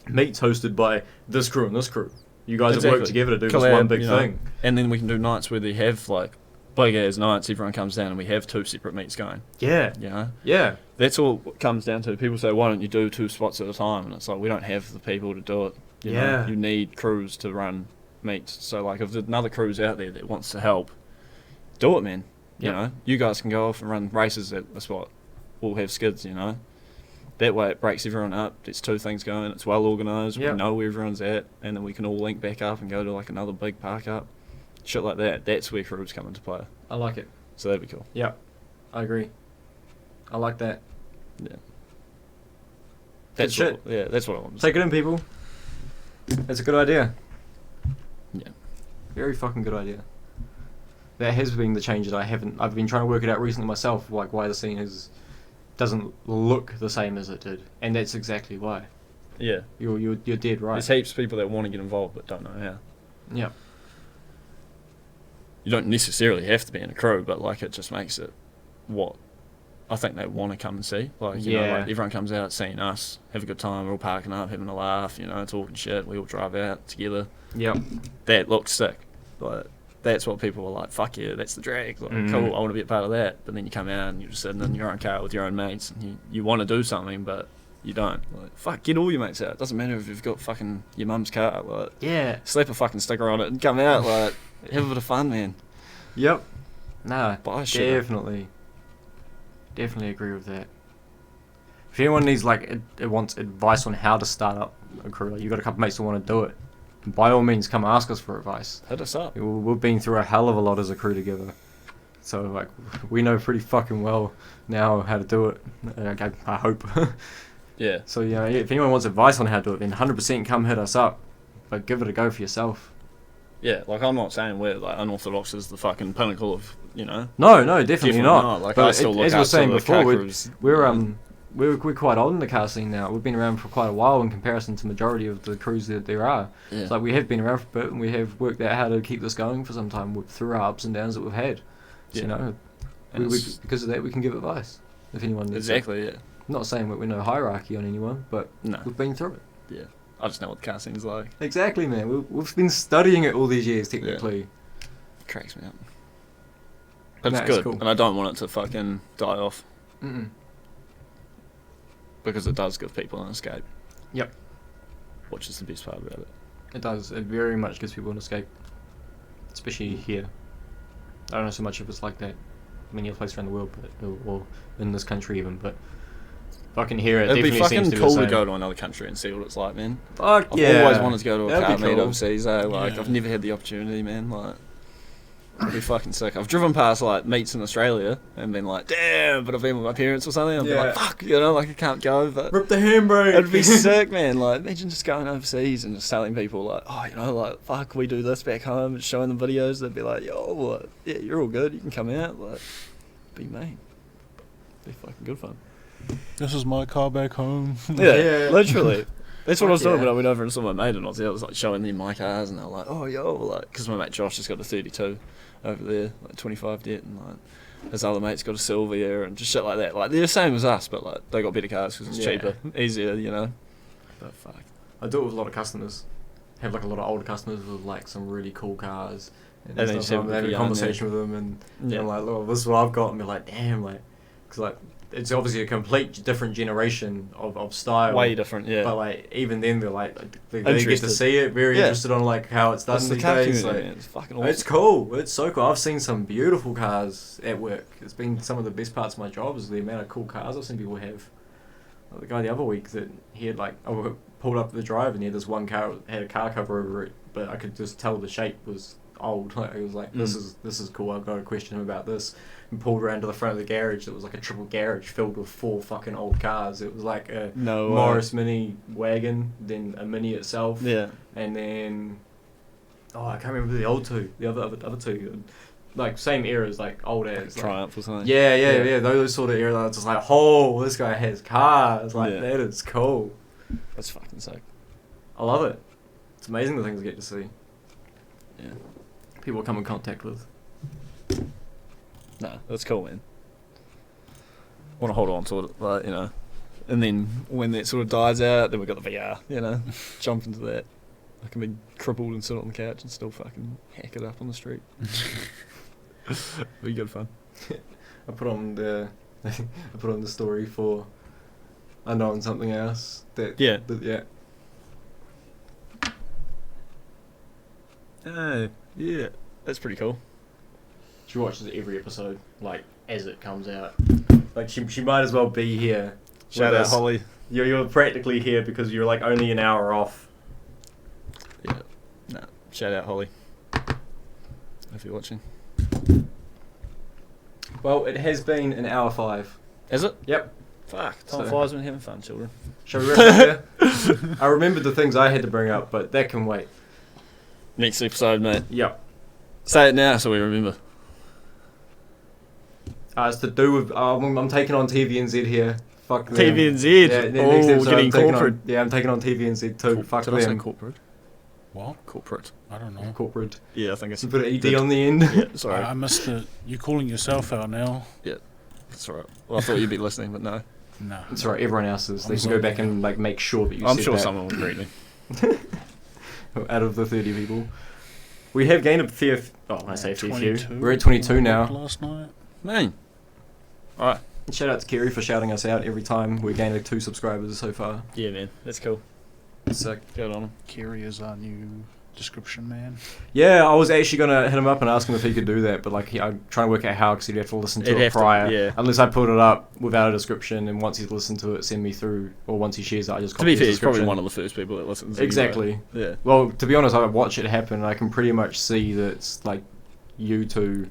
meets hosted by this crew and this crew. You guys have Exactly. worked together to do Collab, this one big you know. thing. And then we can do nights where they have, like, big ass nights, everyone comes down and we have 2 separate meets going, Yeah, you know. yeah, That's all it comes down to. People say, why don't you do 2 spots at a time? And it's like, we don't have the people to do it. You know? Yeah. You need crews to run meets. So, like, if there's another crew's out there that wants to help, do it, man. You Yep. know, you guys can go off and run races at a spot. We'll have skids, you know. That way it breaks everyone up. There's 2 things going. It's well organised. Yep. We know where everyone's at. And then we can all link back up and go to, like, another big park up. Shit like that. That's where crews come into play. I like it. So that'd be cool. Yeah, I agree. I like that. Yeah. Good shit. That's what I want to Take it in, people. It's a good idea. Yeah. Very fucking good idea. That has been the change that I've been trying to work it out recently myself, like why the scene doesn't look the same as it did, and that's exactly why. Yeah. You're dead right. There's heaps of people that want to get involved but don't know how. Yeah. You don't necessarily have to be in a crew, but like it just makes it what I think they want to come and see. Like, you know, Yeah. like everyone comes out seeing us, have a good time, we're all parking up, having a laugh, you know, talking shit, we all drive out together. Yep. That looks sick. Like that's what people were like, fuck yeah, that's the drag. Like, Mm. cool, I want to be a part of that. But then you come out and you're just sitting in your own car with your own mates, and you want to do something, but you don't. Like, fuck, get all your mates out. It doesn't matter if you've got fucking your mum's car. Like, Yeah. slap a fucking sticker on it and come out. Like, have a bit of fun, man. Yep. Nah, Buy shit. Definitely agree with that. If anyone needs wants advice on how to start up a crew, like you got a couple mates that want to do it, by all means come ask us for advice. Hit us up. We've been through a hell of a lot as a crew together, so like we know pretty fucking well now how to do it. I hope. Yeah. So yeah, if anyone wants advice on how to do it, then 100% come hit us up, but give it a go for yourself. Yeah, like, I'm not saying we're, like, unorthodox is the fucking pinnacle of, you know. No, definitely not. Like, But I still look as we were up to saying the before, car crews. we're quite old in the car scene now. We've been around for quite a while in comparison to majority of the crews that there are. Yeah. It's like we have been around for a bit, and we have worked out how to keep this going for some time through our ups and downs that we've had. So, Yeah. you know, And it's- because of that, we can give advice if anyone needs it. exactly, yeah. Not saying that we're no hierarchy on anyone, but No. we've been through it. Yeah. I just know what the car scene's like. Exactly, man. We've been studying it all these years, technically. It cracks me up. But Nah, it's it's good, cool. and I don't want it to fucking die off, Mm-mm. because it does give people an escape. Yep. Which is the best part about it. It does. It very much gives people an escape, especially here. I don't know so much if it's like that many other places around the world, but or in this country even. But fucking here, it It'd be definitely seems fucking to be cool the to same. go to another country and see what it's like, man. Fuck I've yeah! always wanted to go to a That'd car be meet cool. overseas, eh? Like, Yeah. I've never had the opportunity, man. Like, it'd be fucking sick. I've driven past, like, meets in Australia and been like, damn, but I've been with my parents or something. I've been Yeah. like, fuck, you know, like, I can't go, but Rip the handbrake. it'd be sick, man. Like, imagine just going overseas and just telling people, like, oh, you know, like, fuck, we do this back home, and showing them videos. They'd be like, yo, what? Yeah, you're all good. You can come out. Like, be mean. Be fucking good fun. This is my car back home. Yeah. Literally. That's what I was doing Yeah. when I went over and saw my mate and I was like showing them my cars, and they were like, oh, yo, like, because my mate Josh has got a 32 over there, like 25 det, and like his other mate's got a Sylvia and just shit like that. Like, they're the same as us, but like they got better cars because it's Yeah. cheaper, easier, you know. But fuck. I do it with a lot of customers. Have like a lot of older customers with like some really cool cars, And then stuff. just have I'm a having a yarn, conversation with them, and Yeah. I'm like, look, this is what I've got, and they're like, damn, like, because like it's obviously a complete different generation of style. Way different, yeah. But like even then they're like they get to Interested. see it, very Yeah. interested on like how it's done That's the these car days. community, Like, man. It's fucking awesome. it's cool. It's so cool. I've seen some beautiful cars at work. It's been some of the best parts of my job is the amount of cool cars I've seen people have. Like the guy the other week that he had like pulled up the drive and he had this one car that had a car cover over it, but I could just tell the shape was old. Like, it was like this is cool. I've got to question him about this. And pulled around to the front of the garage. That was like a triple garage filled with 4 fucking old cars. It was like a No way. Morris Mini wagon, then a Mini itself, Yeah. and then I can't remember the old two, the other two, like same eras, like old as like, Triumph or something. yeah, those sort of eras. I was just like, oh, this guy has cars. Like Yeah. that is cool. That's fucking sick. I love it. It's amazing the things I get to see. Yeah. People I come in contact with. No, that's cool, man. Want to hold on to it, like, you know. And then when that sort of dies out, then we've got the VR, you know. Jump into that. I can be crippled and sit on the couch and still fucking hack it up on the street. Be good fun. I put on the story for Unknown Something Else. Yeah. Yeah. Oh, yeah. That's pretty cool. She watches every episode, like, as it comes out. Like, she might as well be here. Shout with out us. Holly. You're practically here because you're, like, only an hour off. Yeah. No. Shout out Holly. If you're watching. Well, it has been an hour 5. Is it? Yep. Fuck. Time So- flies when you're having fun, children. Shall we wrap up there? I remembered the things I had to bring up, but that can wait. Next episode, mate. Yep. Say it now so we remember. It's to do with... I'm taking on TVNZ here. Fuck them. TVNZ. Yeah, the next Oh, episode getting I'm taking corporate. on, yeah, I'm taking on TVNZ too. Fuck Did I say them. corporate? What? Corporate. I don't know. Corporate. Yeah, I think it's... So put an ED Did. on the end. Yeah, sorry. I missed it. You're calling yourself out now. That's alright. Well, I thought you'd be listening, but no. No. It's alright, everyone else is. They I'm can go back sorry. and like make sure that you I'm said sure that. someone will greet me. Out of the 30 people. We have gained a fair. I say a fair few. 22. We're at 22 now. Last night. Man. Alright. Shout out to Kerry for shouting us out every time. We're gaining 2 subscribers so far. Yeah, man. That's cool. Sick. Good on him. Kerry is our new description man. Yeah, I was actually gonna hit him up and ask him if he could do that, but like I'm trying to work out how because he'd have to listen to He'd it have to, prior. yeah. Unless I put it up without a description, and once he's listened to it, send me through, or once he shares it, I just To copy be his fair, he's probably description. one of the first people that listens. Exactly. Anyway. Yeah. Well, to be honest, I watch it happen, and I can pretty much see that it's like you two,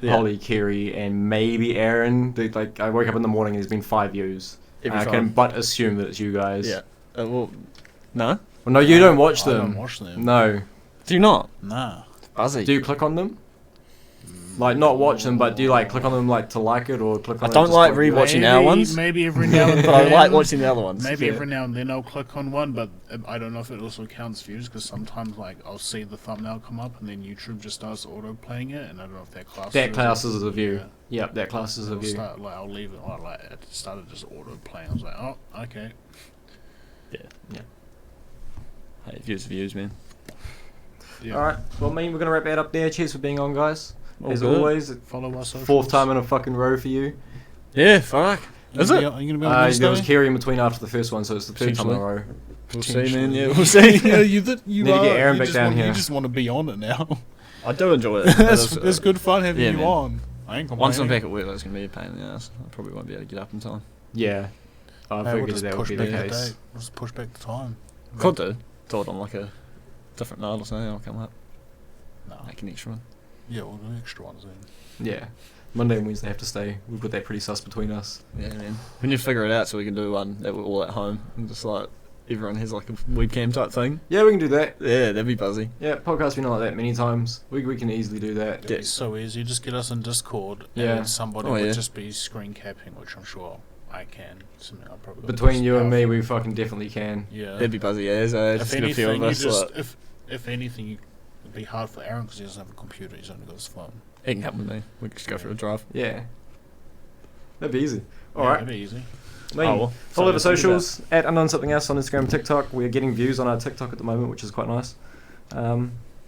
Yeah. Holly, Kerry, and maybe Aaron. Like I woke up in the morning and there's been 5 views. Every I time. can but assume that it's you guys. Yeah. Well, no. Well, no, you don't watch I them. don't watch them. No. Do you not? Nah. Buzzy. Do you click on them? Like not watch them, but do you like click on them like to like it or click on? I don't it just like like rewatching our ones. Maybe every now and then. But I like watching the other ones. Maybe Yeah. every now and then I'll click on one, but I don't know if it also counts views because sometimes like I'll see the thumbnail come up and then YouTube just starts auto playing it, and I don't know if that classes. That classes as a view. Yeah. Yep, that classes as a It'll view. start, like, I'll leave it like it started just auto playing. I was like, oh, okay. Hey, views, man. Yeah. All right. Well, we're gonna wrap that up there. Cheers for being on, guys. All As good. always, Follow us. 4th time in a fucking row for you. Yeah, fuck. Is it? Are you gonna be on There was Wednesday? Kerry in between after the first one, so it's the 3rd time in a row. We'll see, man. Yeah, Potentially. we'll see. yeah, you Need to get Aaron back down here. You just want to be on it now. I do enjoy it. That's good fun having yeah, you man. on. I ain't complaining. Once I'm back at work, that's going to be a pain in the ass. I probably won't be able to get up in time. Yeah. I Hey, we'll figured just that would push be back the the case. date. We'll just push back the time. Could do. Thought on like a different night or something. I'll come up. No. Make an extra one. Yeah, we'll do extra ones then. Yeah. Monday and Wednesday have to stay. We put that pretty sus between us. Yeah, man. We need to figure it out so we can do one that we're all at home and just like everyone has like a webcam type thing. Yeah, we can do that. Yeah, that'd be buzzy. Yeah, podcast's been on like that many times. We can easily do that. It'd be so easy. Just get us in Discord, Yeah. and somebody Oh, would yeah. just be screen capping, which I'm sure I can. Something I'll probably Between you and me, we fucking definitely can. Yeah. That'd be buzzy, yeah. So if just get a few anything, of you us. just Like, if anything, it'd be hard for Aaron because he doesn't have a computer. He's only got his phone. he can come with me. We can just go for a drive. Yeah. That'd be easy. Yeah, Alright. it'd be easy. Follow Something the to think socials at Unknown Something Else on Instagram and TikTok. We're getting views on our TikTok at the moment, which is quite nice.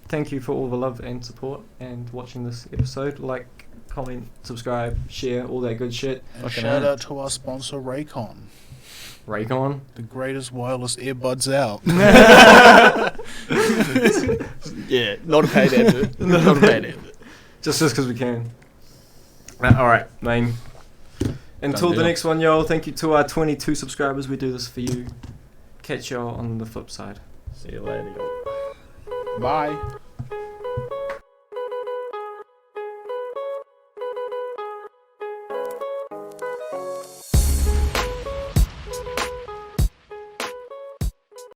Thank you for all the love and support and watching this episode. Like, comment, subscribe, share, all that good shit. And Fucking shout hell. out to our sponsor, Raycon, Raycon. the greatest wireless earbuds out. Yeah, not a paid advert. Not a paid advert. Just because we can. Alright, main. Until the deal. next one, y'all. Thank you to our 22 subscribers. We do this for you. Catch y'all on the flip side. See you later, y'all. Bye.